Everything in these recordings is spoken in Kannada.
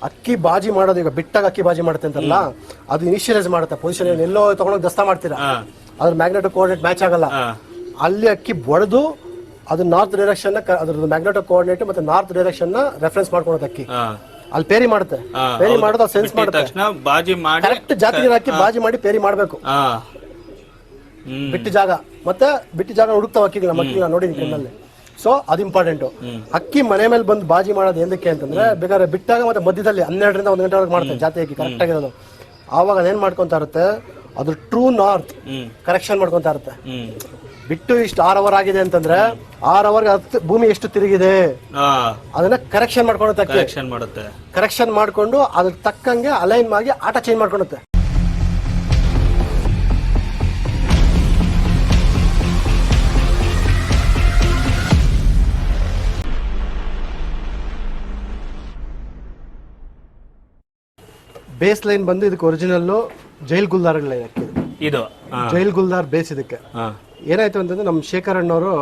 ಅಕ್ಕಿ ಬಾಜಿ ಮಾಡೋದು ಈಗ ಬಿಟ್ಟಾಗ ಅಕ್ಕಿ ಬಾಜಿ ಮಾಡುತ್ತೆ ಅಂತಲ್ಲ, ಅದು ಇನಿಷಿಯಲೈಸ್ ಮಾಡುತ್ತೆ ಪೊಸಿಷನ್. ಎಲ್ಲೋ ತಗೊಂಡೋಗಿ ದಸ್ತಾ ಮಾಡ್ತೀರಾ, ಅದ್ರ ಮ್ಯಾಗ್ನೆಟಿಕ್ ಕೋಆರ್ಡಿನೇಟ್ ಮ್ಯಾಚ್ ಆಗಲ್ಲ. ಅಲ್ಲಿ ಅಕ್ಕಿ ಬಡ್ದು ಅದು ನಾರ್ತ್ ಡೈರೆಕ್ಷನ್ ಅದ್ರದ್ದು ಮ್ಯಾಗ್ನೆಟಿಕ್ ಕೋಆರ್ಡಿನೇಟ್ ಮತ್ತೆ ನಾರ್ತ್ ಡೈರೆಕ್ಷನ್ ರೆಫರೆನ್ಸ್ ಮಾಡ್ಕೊಳೋದು ಅಕ್ಕಿ. ಅಲ್ಲಿ ಪೇರಿ ಮಾಡುತ್ತೆ, ಪೇರಿ ಮಾಡೋದು ಸೆನ್ಸ್ ಮಾಡುತ್ತೆ. ಕರೆಕ್ಟ್ ಜಾತಿಗೆ ಹಾಕಿ ಬಾಜಿ ಮಾಡಿ ಪೇರಿ ಮಾಡಬೇಕು ಬಿಟ್ಟು ಜಾಗ. ಮತ್ತೆ ಬಿಟ್ಟು ಜಾಗ ಹುಡುಕ್ತಾವ ಅಕ್ಕಿಗಳ ಮಕ್ಕಳಿಗೆ ನೋಡಿದೀನಿ ಕಣ್ಣಲ್ಲಿ. ಸೊ ಅದು ಇಂಪಾರ್ಟೆಂಟ್. ಅಕ್ಕಿ ಮನೆ ಮೇಲೆ ಬಂದು ಬಾಜಿ ಮಾಡೋದು ಏನಕ್ಕೆ ಅಂತಂದ್ರೆ, ಬೇಕಾದ್ರೆ ಬಿಟ್ಟಾಗ ಮತ್ತೆ ಮಧ್ಯದಲ್ಲಿ 12ರಿಂದ 1 ಗಂಟೆವರೆಗೆ ಮಾಡ್ತಾರೆ ಜಾತಿ ಅಕ್ಕಿ ಕರೆಕ್ಟ್ ಆಗಿರೋದು. ಆವಾಗ ಅದೇನ್ ಮಾಡ್ಕೊಂತ ಇರುತ್ತೆ, ಅದು ಟ್ರೂ ನಾರ್ತ್ ಕರೆಕ್ಷನ್ ಮಾಡ್ಕೊಂತ ಇರುತ್ತೆ. ಬಿಟ್ಟು ಇಷ್ಟು 6 ಅವರ್ ಆಗಿದೆ ಅಂತಂದ್ರೆ 6 ಅವರ್ಗೆ ಭೂಮಿ ಎಷ್ಟು ತಿರುಗಿದೆ ಅದನ್ನ ಕರೆಕ್ಷನ್ ಮಾಡ್ಕೊಳುತ್ತೆ. ಕರೆಕ್ಷನ್ ಮಾಡ್ಕೊಂಡು ಅದ್ರ ತಕ್ಕಂಗೆ ಅಲೈನ್ ಆಗಿ ಆಟ ಚೇಂಜ್ ಮಾಡ್ಕೊಳುತ್ತೆ. ಬೇಸ್ ಲೈನ್ ಬಂದು ಇದಕ್ಕೆ ಒರಿಜಿನಲ್ ಜೈಲ್ ಗುಲ್ದಾರ್ ಇದು ಜೈಲ್ ಗುಲ್ದಾರ್ ಬೇಸ್. ಇದಕ್ಕೆ ಏನಾಯ್ತು ಅಂತಂದ್ರೆ ನಮ್ಮ ಶೇಖರ್ ಅಣ್ಣವರು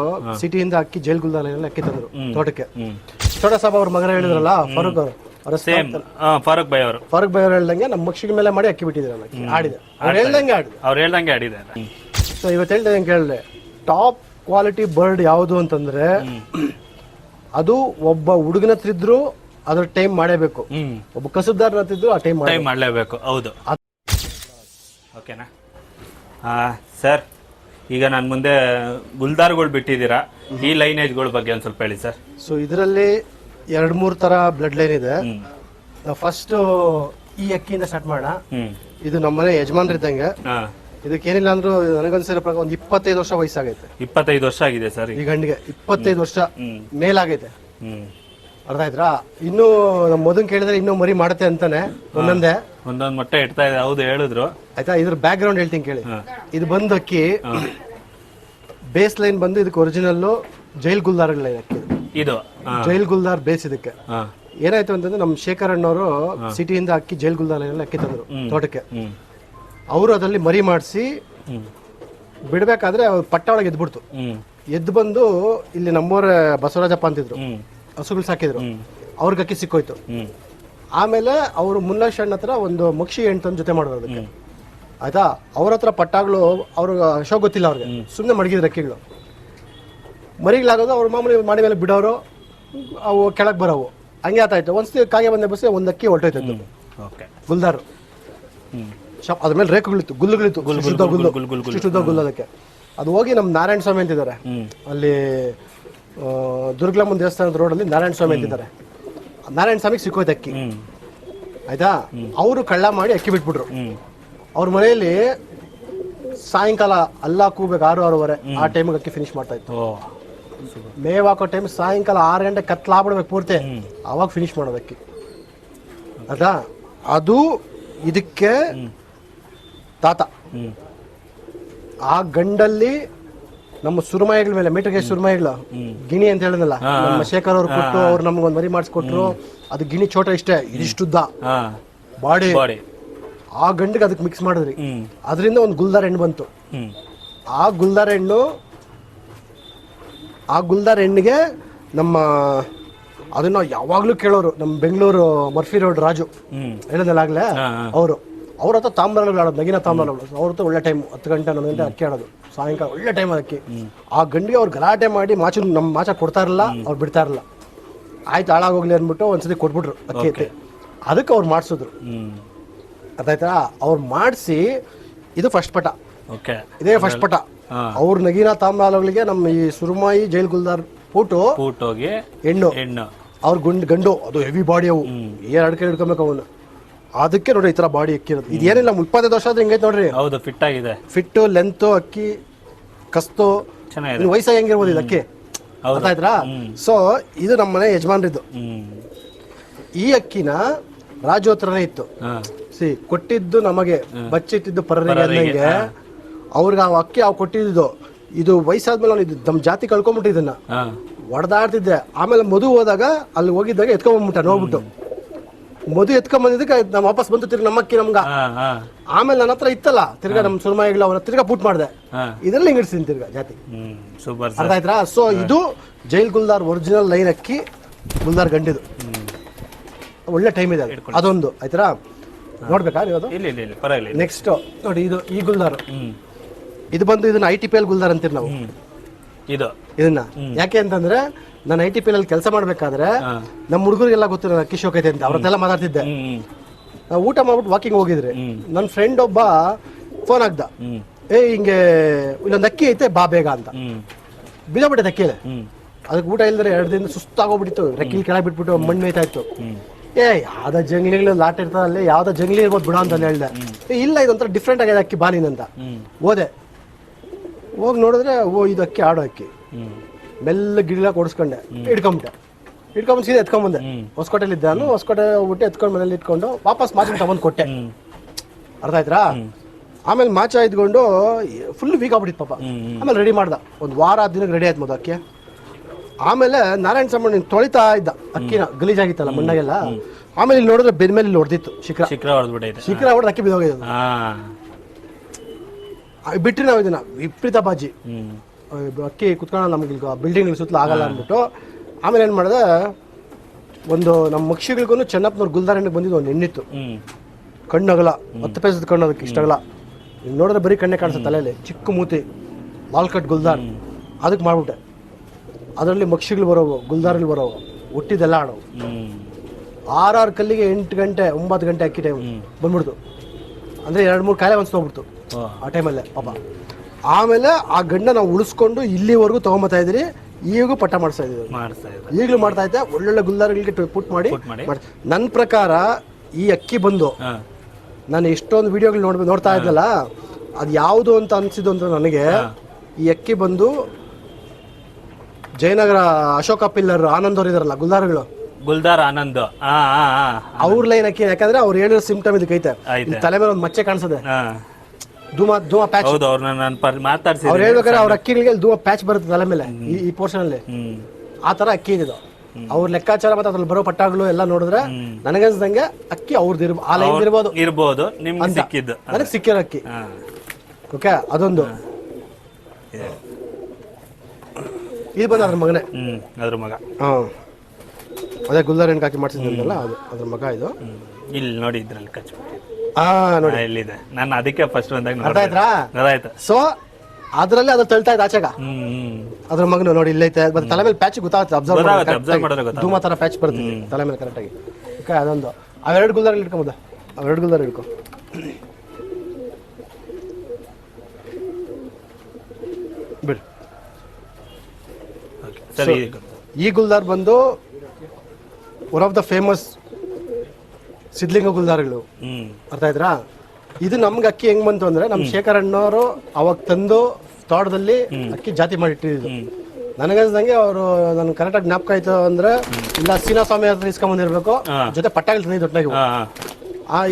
ಸಿಟಿಯಿಂದ ಅಕ್ಕಿ ಜೈಲ್ ಗುಲ್ದಾರ್ ಅಕ್ಕಿ ತಂದ್ರು ತೋಟಕ್ಕೆ. ಚೋಟ ಸಾಬ್ ಅವ್ರ ಮಗನ ಹೇಳಿದ್ರಲ್ಲ ಫಾರೂಕ್ ಅವರು, ಫಾರೂಕ್ ಬೈ ಅವರು ಹೇಳ್ದಂಗೆ ನಮ್ಮ ಮಕ್ಷಿಗೆ ಮೇಲೆ ಮಾಡಿ ಅಕ್ಕಿ ಬಿಟ್ಟಿದ್ರು. ಆಡಿದೆ ಅವ್ರು ಹೇಳ್ದಂಗೆ ಆಡಿದೆ. ಸೊ ಇವತ್ತು ಹೇಳ್ದಂಗೆ ಕೇಳಿದೆ, ಟಾಪ್ ಕ್ವಾಲಿಟಿ ಬರ್ಡ್ ಯಾವುದು ಅಂತಂದ್ರೆ ಅದು ಒಬ್ಬ ಹುಡುಗನ ಹತ್ರ ಇದ್ರು ಅದ್ರ ಟೈಮ್ ಮಾಡೇಬೇಕು, ಒಬ್ಬ ಕಸುಬ್ದಾರ್ ಹತ್ತಿದ್ರು ಆ ಟೈಮ್ ಮಾಡಲೇಬೇಕು. ಹೌದು, ಓಕೆನಾ ಸರ್? ಈಗ ನಾನು ಮುಂದೆ ಗುಲ್ದಾರ್ಗಳು ಬಿಟ್ಟಿದ್ದೀರಾ, ಈ ಲೈನೇಜ್ಗಳ ಬಗ್ಗೆ ಒಂದು ಸ್ವಲ್ಪ ಹೇಳಿ ಸರ್. ಸೊ ಇದರಲ್ಲಿ 2-3 ತರ ಬ್ಲಡ್ ಲೈನ್ ಇದೆ. ಫಸ್ಟ್ ಈ ಅಕ್ಕಿಯಿಂದ ಸ್ಟಾರ್ಟ್ ಮಾಡೋಣ. ಇದು ನಮ್ಮನೆ ಯಜಮಾನ್ರಿದ್ದಂಗೆ. ಇದಕ್ಕೇನಿಲ್ಲ ಅಂದ್ರೂ ನನಗನ್ಸಿರೋ ಪ್ರಕಾರ ಒಂದು 25 ವರ್ಷ ವಯಸ್ಸಾಗೈತೆ. 25 ವರ್ಷ ಆಗಿದೆ ಸರ್ ಈ ಗಂಡಿಗೆ. 25 ವರ್ಷ ಮೇಲಾಗೈತೆ. ಅರ್ಥ ಆಯ್ತಾ? ಇನ್ನು ನಮ್ಮ ಮೊದಲು ಕೇಳಿದ್ರೆ ಇನ್ನೂ ಮರಿ ಮಾಡುತ್ತೆ ಅಂತಾನೆ. ಒಂದೊಂದು ಮೊಟ್ಟೆ ಇಡ್ತಾ ಇದೆ. ಹೌದು, ಹೇಳಿದ್ರು. ಆಯ್ತಾ? ಇದ್ರ ಬ್ಯಾಕ್ ಗ್ರೌಂಡ್ ಹೇಳ್ತೀನಿ ಕೇಳಿ. ಇದು ಬಂದು ಅಕ್ಕಿ ಬೇಸ್ ಲೈನ್ ಬಂದು ಇದಕ್ಕೆ ಒರಿಜಿನಲ್ ಜೈಲ್ ಗುಲ್ದಾರ್ ಅಕ್ಕಿ. ಇದು ಜೈಲ್ ಗುಲ್ದಾರ್ ಬೇಸ್. ಇದಕ್ಕೆ ಏನಾಯ್ತು ಅಂತಂದ್ರೆ ನಮ್ಮ ಶೇಖರ್ ಅಣ್ಣವರು ಸಿಟಿಯಿಂದ ಅಕ್ಕಿ ಜೈಲ್ ಗುಲ್ದಾರ್ ಅಕ್ಕಿ ತಂದ್ರು ತೋಟಕ್ಕೆ. ಅವರು ಅದ್ರಲ್ಲಿ ಮರಿ ಮಾಡಿಸಿ ಬಿಡ್ಬೇಕಾದ್ರೆ ಪಟ್ಟ ಒಳಗೆ ಎದ್ಬಿಡ್ತು. ಎದ್ದು ಬಂದು ಇಲ್ಲಿ ನಮ್ಮವ್ರ ಬಸವರಾಜಪ್ಪ ಅಂತಿದ್ರು, ಹಸುಗಳು ಸಾಕಿದ್ರು, ಅವ್ರಿಗೆ ಅಕ್ಕಿ ಸಿಕ್ಕೋಯ್ತು. ಆಮೇಲೆ ಅವರು ಮುನ್ನಶ್ ಅಣ್ಣ ಹತ್ರ ಒಂದು ಮಕ್ಷಿ ಹೆಣ್ಣು ಜೊತೆ ಮಾಡೋದು ಅದಕ್ಕೆ. ಆಯ್ತಾ? ಅವ್ರ ಹತ್ರ ಪಟ್ಟಾಗಳು ಅವ್ರಿಗೆ ಶೋ ಗೊತ್ತಿಲ್ಲ, ಅವ್ರಿಗೆ ಸುಮ್ಮನೆ ಮಡಗಿದ್ರು ಅಕ್ಕಿಗಳು. ಮರಿಗಳಾಗೋದು ಅವ್ರ ಮಾಮೂಲಿ ಮಾಡಿ ಮೇಲೆ ಬಿಡೋರು, ಅವು ಕೆಳಗೆ ಬರೋವು, ಹಂಗೆ ಆತಾಯ್ತು. ಒಂದ್ಸತಿ ಕಾಗೆ ಬಂದೆ ಬಸ್ ಒಂದು ಅಕ್ಕಿ ಹೊರಟೋಯ್ತು ಗುಲ್ದಾರು. ಅದ್ರ ಮೇಲೆ ರೇಖೆಗಳಿತ್ತು, ಗುಲ್ಲುಗಳಿತ್ತು, ಶುದ್ಧ ಗುಲ್ಲು. ಅದಕ್ಕೆ ಅದು ಹೋಗಿ ನಮ್ಮ ನಾರಾಯಣ ಸ್ವಾಮಿ ಅಂತಿದ್ದಾರೆ, ಅಲ್ಲಿ ದುರ್ಗಲಮ್ಮನ ದೇವಸ್ಥಾನದ ರೋಡಲ್ಲಿ ನಾರಾಯಣ ಸ್ವಾಮಿ ಅಂತಿದ್ದಾರೆ. ನಾರಾಯಣ ಸ್ವಾಮಿಗೆ ಸಿಕ್ಕೋಯ್ತು ಅಕ್ಕಿ. ಆಯ್ತಾ? ಅವರು ಕಳ್ಳ ಮಾಡಿ ಅಕ್ಕಿ ಬಿಟ್ಬಿಟ್ರು. ಅವ್ರ ಮನೆಯಲ್ಲಿ ಸಾಯಂಕಾಲ ಅಲ್ಲ ಕೂಗ್ಬೇಕು 6-6:30 ಆ ಟೈಮಿಗೆ ಅಕ್ಕಿ ಫಿನಿಶ್ ಮಾಡ್ತಾ ಇತ್ತು. ಮೇವ್ ಹಾಕೋ ಟೈಮ್ ಸಾಯಂಕಾಲ 6 ಗಂಟೆ ಕತ್ಲಾಗ್ಬಿಡ್ಬೇಕು ಪೂರ್ತಿ, ಅವಾಗ ಫಿನಿಶ್ ಮಾಡೋದು ಅಕ್ಕಿ. ಆಯ್ತಾ? ಅದು ಇದಕ್ಕೆ ತಾತ. ಆ ಗಂಡಲ್ಲಿ ನಮ್ಮ ಸುರುಮಾಯಿಗಳ ಮೇಲೆ ಮೀಟರ್ಗೆ ಸುರುಮಾಯಿಗಳು ಗಿಣಿ ಅಂತ ಹೇಳಿದ್ನಲ್ಲ, ನಮ್ಮ ಶೇಖರ್ ಅವ್ರು ಕೊಟ್ಟು ಅವ್ರು ನಮ್ಗೊಂದು ಮರಿ ಮಾಡಿಸ್ಕೊಟ್ರು. ಅದು ಗಿಣಿ ಚೋಟ ಇಷ್ಟೇ, ಇದಿಷ್ಟುದ್ದ ಬಾಡಿ. ಆ ಗಂಡಿಗೆ ಅದಕ್ಕೆ ಮಿಕ್ಸ್ ಮಾಡಿದ್ರಿ. ಅದರಿಂದ ಒಂದು ಗುಲ್ದಾರ್ ಹೆಣ್ಣು ಬಂತು. ಆ ಗುಲ್ದಾರ್ ಹೆಣ್ಣಿಗೆ ನಮ್ಮ ಅದನ್ನ ಯಾವಾಗ್ಲೂ ಕೇಳೋರು ನಮ್ಮ ಬೆಂಗಳೂರು ಮರ್ಫಿ ರೋಡ್ ರಾಜು ಹೇಳಿದ್ನಲ್ಲ ಆಗ್ಲೇ, ಅವ್ರ ಹತ್ರ ತಾಮ್ರಗಳು ಆಡೋದು, ನಗಿನ ತಾಮ್ರಗಳು. ಅವ್ರ ಹತ್ರ ಒಳ್ಳೆ ಟೈಮ್ 10 ಗಂಟೆ 11 ಗಂಟೆ ಅಕ್ಕಿ ಆಡೋದು ಸಾಯಂಕಾಲ, ಒಳ್ಳೆ ಟೈಮ್ ಅದಕ್ಕೆ. ಆ ಗಂಡಿಗೆ ಅವ್ರು ಗಲಾಟೆ ಮಾಡಿ ನಮ್ಮ ಮಾಚ ಕೊಡ್ತಾ ಇರಲಿಲ್ಲ, ಅವ್ರು ಬಿಡ್ತಾ ಇರಲಿಲ್ಲ. ಆಯ್ತು ಹಾಳಾಗೋಗ್ಲಿ ಅಂದ್ಬಿಟ್ಟು ಒಂದ್ಸತಿ ಕೊಟ್ಬಿಟ್ರು ಅಕ್ಕಿ ಐತೆ. ಅದಕ್ಕೆ ಅವ್ರು ಮಾಡಿಸಿದ್ರು. ಅದಾಯ್ತಾ? ಅವ್ರು ಮಾಡಿಸಿ ಇದು ಫಸ್ಟ್ ಪಟ, ಇದೇ ಫಸ್ಟ್ ಪಟ. ಅವ್ರ ನಗೀನಾ ತಾಮ್ರಾಲಗಳಿಗೆ ನಮ್ಮ ಈ ಸುರುಮಾಯಿ ಜೈಲ್ ಗುಲ್ದಾರ್ ಪೂಟೋಗಿ ಹೆಣ್ಣು, ಅವ್ರ ಗಂಡು. ಅದು ಹೆವಿ ಬಾಡಿ, ಅವು 2 ಕೈ ಹಿಡ್ಕೊಬೇಕು ಅವನು. ಅದಕ್ಕೆ ನೋಡಿ ಈ ತರ ಬಾಡಿ ಅಕ್ಕಿ ಇರೋದು. ಇದೇನಿಲ್ಲ 25 ವರ್ಷ ಆದ್ರೆ ಹಿಂಗೈತೆ ನೋಡ್ರಿ. ಹೌದು, ಫಿಟ್ ಆಗಿದೆ. ಫಿಟ್, ಲೆಂತ್, ಅಕ್ಕಿ ಕಸ್ತು ವಯಸ್ಸಾಗಿ ಹೆಂಗಿರ್ಬೋದು ಇದು ಅಕ್ಕಿ. ಗೊತ್ತಾಯ್ತಾ? ಸೊ ಇದು ನಮ್ಮ ಮನೆ ಯಜಮಾನ್ರಿದ್ದು. ಈ ಅಕ್ಕಿನ ರಾಜು ಹತ್ರನೇ ಇತ್ತು. ಕೊಟ್ಟಿದ್ದು ನಮಗೆ, ಬಚ್ಚಿಟ್ಟಿದ್ದು ಪರರಿಗೆ. ಅವ್ರಿಗೆ ಆ ಅಕ್ಕಿ ಕೊಟ್ಟಿದ್ದು. ಇದು ವಯಸ್ಸಾದ್ಮೇಲೆ ಅವ್ನು ನಮ್ಮ ಜಾತಿ ಕಳ್ಕೊಂಡ್ಬಿಟ್ಟಿದ್ದನ್ನ ಹೊಡೆದಾಡ್ತಿದ್ದೆ. ಆಮೇಲೆ ಮದುವೆ ಹೋದಾಗ ಅಲ್ಲಿ ಹೋಗಿದ್ದಾಗ ಎತ್ಕೊಂಡ್ಬಿಟ್ಟ ನೋಡ್ಬಿಟ್ಟು. ಮದುವೆ ಎತ್ಕೊಂಡ್ಬಂದಿದ್ದಕ್ಕೆ ನಮ್ಮ ವಾಪಸ್ ಬಂತು ತಿರ್ಗಿ ನಮ್ಮ ಅಕ್ಕಿ ನಮ್ಗ. ಆಮೇಲೆ ನನ್ನ ಹತ್ರ ಇತ್ತಲ್ಲ ತಿರ್ಗಾ ನಮ್ಮ ಸುರ್ಮಾಯಿಗಳ ಅವನ ತಿರ್ಗಾ ಪುಟ್ ಮಾಡಿದೆ. ಇದ್ರಲ್ಲಿ ಹಿಂಗಿಡ್ತೀನಿ ತಿರ್ಗಾ ಜಾತಿ. ಅರ್ಥ ಆಯ್ತಾ? ಸೊ ಇದು ಜೈಲ್ ಗುಲ್ದಾರ್ ಒರಿಜಿನಲ್ ಲೈನ್ ಅಕ್ಕಿ, ಗುಲ್ದಾರ್ ಗಂಡಿದು. ಒಳ್ಳೆ ಟೈಮ್ ಇದೆ ಅದೊಂದು ಆಯ್ತಾ ನೋಡ್ಬೇಕಾ ನೀವು ಅದು? ಇಲ್ಲ ಪರವಾಗಿಲ್ಲ. ನೆಕ್ಸ್ಟ್ ನೋಡಿ ಇದು ಈ ಗುಲ್ದಾರ್, ಇದು ಬಂದು ಇದನ್ನ ITPL ಗುಲ್ದಾರ್ ಅಂತೀವಿ ನಾವು. ಇದನ್ನ ಯಾಕೆ ಅಂತಂದ್ರೆ ನಾನು ITPL ಅಲ್ಲಿ ಕೆಲಸ ಮಾಡ್ಬೇಕಾದ್ರೆ ನಮ್ಮ ಹುಡುಗರಿಗೆಲ್ಲ ಗೊತ್ತು ನಾನು ಅಕ್ಕಿ ಶೋಕ್ ಐತೆ ಅಂತ, ಅವ್ರದ್ದೆಲ್ಲ ಮಾತಾಡ್ತಿದ್ದೆ. ನಾವು ಊಟ ಮಾಡ್ಬಿಟ್ಟು ವಾಕಿಂಗ್ ಹೋಗಿದ್ರೆ ನನ್ನ ಫ್ರೆಂಡ್ ಒಬ್ಬ ಫೋನ್ ಆಗ್ದ, ಹಿಂಗೆ ಇಲ್ಲೊಂದು ಅಕ್ಕಿ ಐತೆ ಬಾ ಬೇಗ ಅಂತ. ಬಿದ್ದೋಗ್ಬಿಟ್ಟೆ ಅಕ್ಕಿ ಇದೆ, ಅದಕ್ಕೆ ಊಟ ಇಲ್ದ್ರೆ 2 ದಿನ ಸುಸ್ತಾಗೋಗ್ಬಿಟ್ಟಿತ್ತು, ರೆಕ್ಕಿಲ್ ಕೆಳಗೆ ಬಿಟ್ಬಿಟ್ಟು ಮಣ್ಣು ಮೇಯ್ತಾ ಇತ್ತು. ಯಾವ್ದ ಜಂಗ್ಲಿಗಳು ಲಾಟ್ ಇರ್ತದಲ್ಲಿ ಯಾವ್ದೋ ಜಂಗ್ಲಿ ಇರ್ಬೋದು ಬಿಡ ಅಂತ ಹೇಳ್ದೆ. ಇಲ್ಲ ಇದೊಂಥರ ಡಿಫ್ರೆಂಟ್ ಆಗಿದೆ ಅಕ್ಕಿ ಬಾಲಿನಂತ ಹೋದೆ. ಹೋಗಿ ನೋಡಿದ್ರೆ ಇದು ಅಕ್ಕಿ ಆಡೋ ಅಕ್ಕಿ. ಮೆಲ್ಲ ಗಿಡ ಕೊಡಿಸ್ಕೊಂಡೆ, ಇಟ್ಕೊಂಡ್ ಸೀದಾ ಎತ್ಕೊಂಡ್ಬಂದೆ. ಹೊಸಕೋಟೆಲಿ ಇದ್ದೆ ನಾನು, ಹೊಸಕೋಟೆ ಹೋಗ್ಬಿಟ್ಟು ಎತ್ಕೊಂಡು ಮನೇಲಿ ಇಟ್ಕೊಂಡು ವಾಪಸ್ ಮಾಚಿನ ತಗೊಂಡ್ ಕೊಟ್ಟೆ. ಅರ್ಥ ಆಯ್ತಾ? ಆಮೇಲೆ ಮಾಚ ಇದ್ಕೊಂಡು ಫುಲ್ ವೀಕ್ ಆಗ್ಬಿಟ್ಟಿತ್ತು ಪಾಪ. ಆಮೇಲೆ ರೆಡಿ ಮಾಡ್ದ, ಒಂದು ವಾರ 10 ದಿನಕ್ಕೆ ರೆಡಿ ಆಯ್ತು ಮೊದಲು ಅಕ್ಕಿ. ಆಮೇಲೆ ನಾರಾಯಣ ಸಾಮಣ್ಣ ತೊಳಿತಾ ಇದ್ದ ಅಕ್ಕಿನ, ಗಲೀಜಾಗಿತ್ತಲ್ಲ ಮಣ್ಣಾಗೆಲ್ಲ. ಆಮೇಲೆ ಇಲ್ಲಿ ನೋಡಿದ್ರೆ ಬೆನ್ ಮೇಲೆ ಇಲ್ಲಿ ಹೊಡೆದಿತ್ತು ಶಿಖರ ಹೊಡೆದು ಅಕ್ಕಿ ಬಿದ್ದೋಗಿದ್ದು. ಬಿಟ್ರಿ ನಾವು ಇದನ್ನ ವಿಪರೀತ ಬಾಜಿ ಅಕ್ಕಿ ಕುತ್ಕೊಂಡು ನಮ್ಗೆ ಬಿಲ್ಡಿಂಗ್ ಸುತ್ತಲೂ ಆಗಲ್ಲ ಅಂದ್ಬಿಟ್ಟು ಆಮೇಲೆ ಏನ್ ಮಾಡಿದೆ, ಒಂದು ನಮ್ಮ ಮಕ್ಷಿಗಳಿಗೂ ಚೆನ್ನಪ್ಪನವ್ರ ಗುಲ್ದಾರಣ್ಣಿಗೆ ಬಂದಿದ್ದು ಒಂದು ಹೆಣ್ಣಿತ್ತು. ಕಣ್ಣಗಲ 10 ಪೈಸದ ಕಣ್ಣು, ಅದಕ್ಕೆ ಇಷ್ಟಗಲ ನೋಡಿದ್ರೆ ಬರೀ ಕಣ್ಣೆ ಕಾಣಿಸುತ್ತೆ, ತಲೆಯಲ್ಲಿ ಚಿಕ್ಕ ಮೂತಿ, ಲಾಲ್ ಕಟ್ ಗುಲ್ದಾರ್. ಅದಕ್ಕೆ ಮಾಡ್ಬಿಟ್ಟೆ. ಅದರಲ್ಲಿ ಮಕ್ಷಿಗಳು ಬರೋವು, ಗುಲ್ದಾರಲ್ಲಿ ಬರೋವು, ಹುಟ್ಟಿದೆಲ್ಲ ಆಡೋವು. 6 ಕಲ್ಲಿಗೆ 8 ಗಂಟೆ 9 ಗಂಟೆ ಅಕ್ಕಿ ಟೈಮ್ ಬಂದ್ಬಿಡ್ತು. ಅಂದರೆ 2-3 ಕಾಯಿಲೆ ಹೋಗ್ಬಿಡ್ತು ಆ ಟೈಮಲ್ಲೇ ಪಾಪ. ಆಮೇಲೆ ಆ ಗಂಡ ನಾವು ಉಳಿಸ್ಕೊಂಡು ಇಲ್ಲಿವರೆಗೂ ತೊಗೊಂಬತ್ತಾ ಇದ್ರಿ. ಈಗೂ ಪಟ್ಟ ಮಾಡಿಸ್ತಾ ಇದ್ದೀವಿ, ಈಗಲೂ ಮಾಡ್ತಾ ಇದ್ದೆ. ಒಳ್ಳೊಳ್ಳೆ ಗುಲ್ದಾರ್ಗಳಿಗೆ ಪುಟ್ ಮಾಡಿ. ನನ್ನ ಪ್ರಕಾರ ಈ ಅಕ್ಕಿ ಬಂದು ನಾನು ಎಷ್ಟೊಂದು ವಿಡಿಯೋಗಳು ನೋಡ್ತಾ ಇದ್ದಲ್ಲ, ಅದು ಯಾವುದು ಅಂತ ಅನಿಸಿದ್ದು ಅಂತ ನನಗೆ, ಈ ಅಕ್ಕಿ ಬಂದು ಜಯನಗರ ಅಶೋಕ ಪಿಲ್ಲರ್ ಆನಂದ್ ಅವ್ರು ಇದಾರಲ್ಲ ಗುಲ್ದಾರ್ಗಳು, ಗುಲ್ದಾರ್ ಆನಂದ್ ಅವ್ರ ಲೈನ್ ಅಕ್ಕಿ. ಯಾಕಂದ್ರೆ ಅವ್ರು ಹೇಳಿರೋ ಸಿಂಪ್ಟಮ್ ಇದಕ್ಕೈತೆ, ತಲೆ ಮೇಲೆ ಒಂದು ಮಚ್ಚೆ ಕಾಣಿಸದೆ, ಧೂಮ ಪ್ಯಾಚ್. ಅವ್ರು ಹೇಳ್ಬೇಕಾದ್ರೆ ಅವ್ರ ಅಕ್ಕಿಗಳಿಗೆ ಧೂಮ ಪ್ಯಾಚ್ ಬರುತ್ತೆ ತಲೆ ಮೇಲೆ, ಈ ಪೋರ್ಷನ್ ಅಲ್ಲಿ. ಆ ತರ ಅಕ್ಕಿ ಇದೆ ಅವ್ರ ಲೆಕ್ಕಾಚಾರ. ಮತ್ತೆ ಅದ್ರಲ್ಲಿ ಬರೋ ಪಟ್ಟಾಗಳು ಎಲ್ಲ ನೋಡಿದ್ರೆ ನನಗನ್ಸ್ದಂಗೆ ಅಕ್ಕಿ ಅವ್ರದ್ದು ಆ ಲೈನ್ ಇರ್ಬೋದು ನನಗೆ ಸಿಕ್ಕಿರೋ ಅಕ್ಕಿ. ಓಕೆ, ಅದೊಂದು. ಇದು ಬಂದ ಅದ್ರ ಮಗನೇ, ಅದ್ರ ಮಗ. ಅದೇ ಗುಲ್ದಾರ್ ಹೆಣ್ಣು ಹಾಕಿ ಮಾಡ್ಸಿದ್ರಲ್ಲ, ಅದು ಅದ್ರ ಮಗ. ಇದು ಇಲ್ಲಿ ನೋಡಿ, ಇದ್ರಲ್ಲಿ ಕಚ್ಚು ನೋಡಿ ಇಲ್ಲಿದೆ. ನಾನು ಅದಕ್ಕೆ ಫಸ್ಟ್ ಬಂದಾಗ ಅದಾಯ್ತು. ಸೊ ಅದ್ರಲ್ಲಿ ಅದು ತಳ್ತಾ ಇದ್ದ ಆಚೆಗ, ಅದ್ರ ಮಗನು ನೋಡಿ ಇಲ್ಲೈತೆ. ಮತ್ತೆ ತಲೆ ಮೇಲೆ ಪ್ಯಾಚ್ ಗೊತ್ತಾಗುತ್ತೆ, ಅಬ್ಸರ್ವ್ ಧೂಮ ತರ ಪ್ಯಾಚ್ ಬರ್ತೀವಿ ತಲೆ ಮೇಲೆ ಕರೆಕ್ಟ್ ಆಗಿ. ಓಕೆ, ಅದೊಂದು. ಅವೆರಡು ಗುಲ್ದಾರ್ ಇಟ್ಕೊಂಬೋದ, ಅವೆರಡು ಗುಲ್ದಾರ್ ಇಟ್ಕೊ. ಬಿಡು. ಈ ಗುಲ್ದಾರ್ ಬಂದು one of the famous Sidlinga ಗುಲ್ದಾರ್ಗಳು. ಅರ್ಥ ಆಯ್ತಾ? ಇದು ನಮ್ಗೆ ಅಕ್ಕಿ ಹೆಂಗ್ ಬಂತು ಅಂದ್ರೆ, ನಮ್ ಶೇಖರ್ ಅಣ್ಣವರು ಅವಾಗ ತಂದು ತೋಟದಲ್ಲಿ ಅಕ್ಕಿ ಜಾತಿ ಮಾಡಿಟ್ಟಿದ್ದು. ನನಗನ್ಸ್ದಂಗೆ ಅವರು ನನ್ ಕರೆಕ್ಟ್ ಆಗಿ ಜ್ಞಾಪಕ ಆಯ್ತು ಅಂದ್ರೆ, ಇಲ್ಲ ಸೀನಾಸ್ವಾಮಿ ಹತ್ರ ಇಸ್ಕೊಂಬಂದಿರ್ಬೇಕು, ಜೊತೆ ಪಟ್ಟಾಗಿ ತಂದಿದ್ದು ಒಟ್ಟಾಗಿ.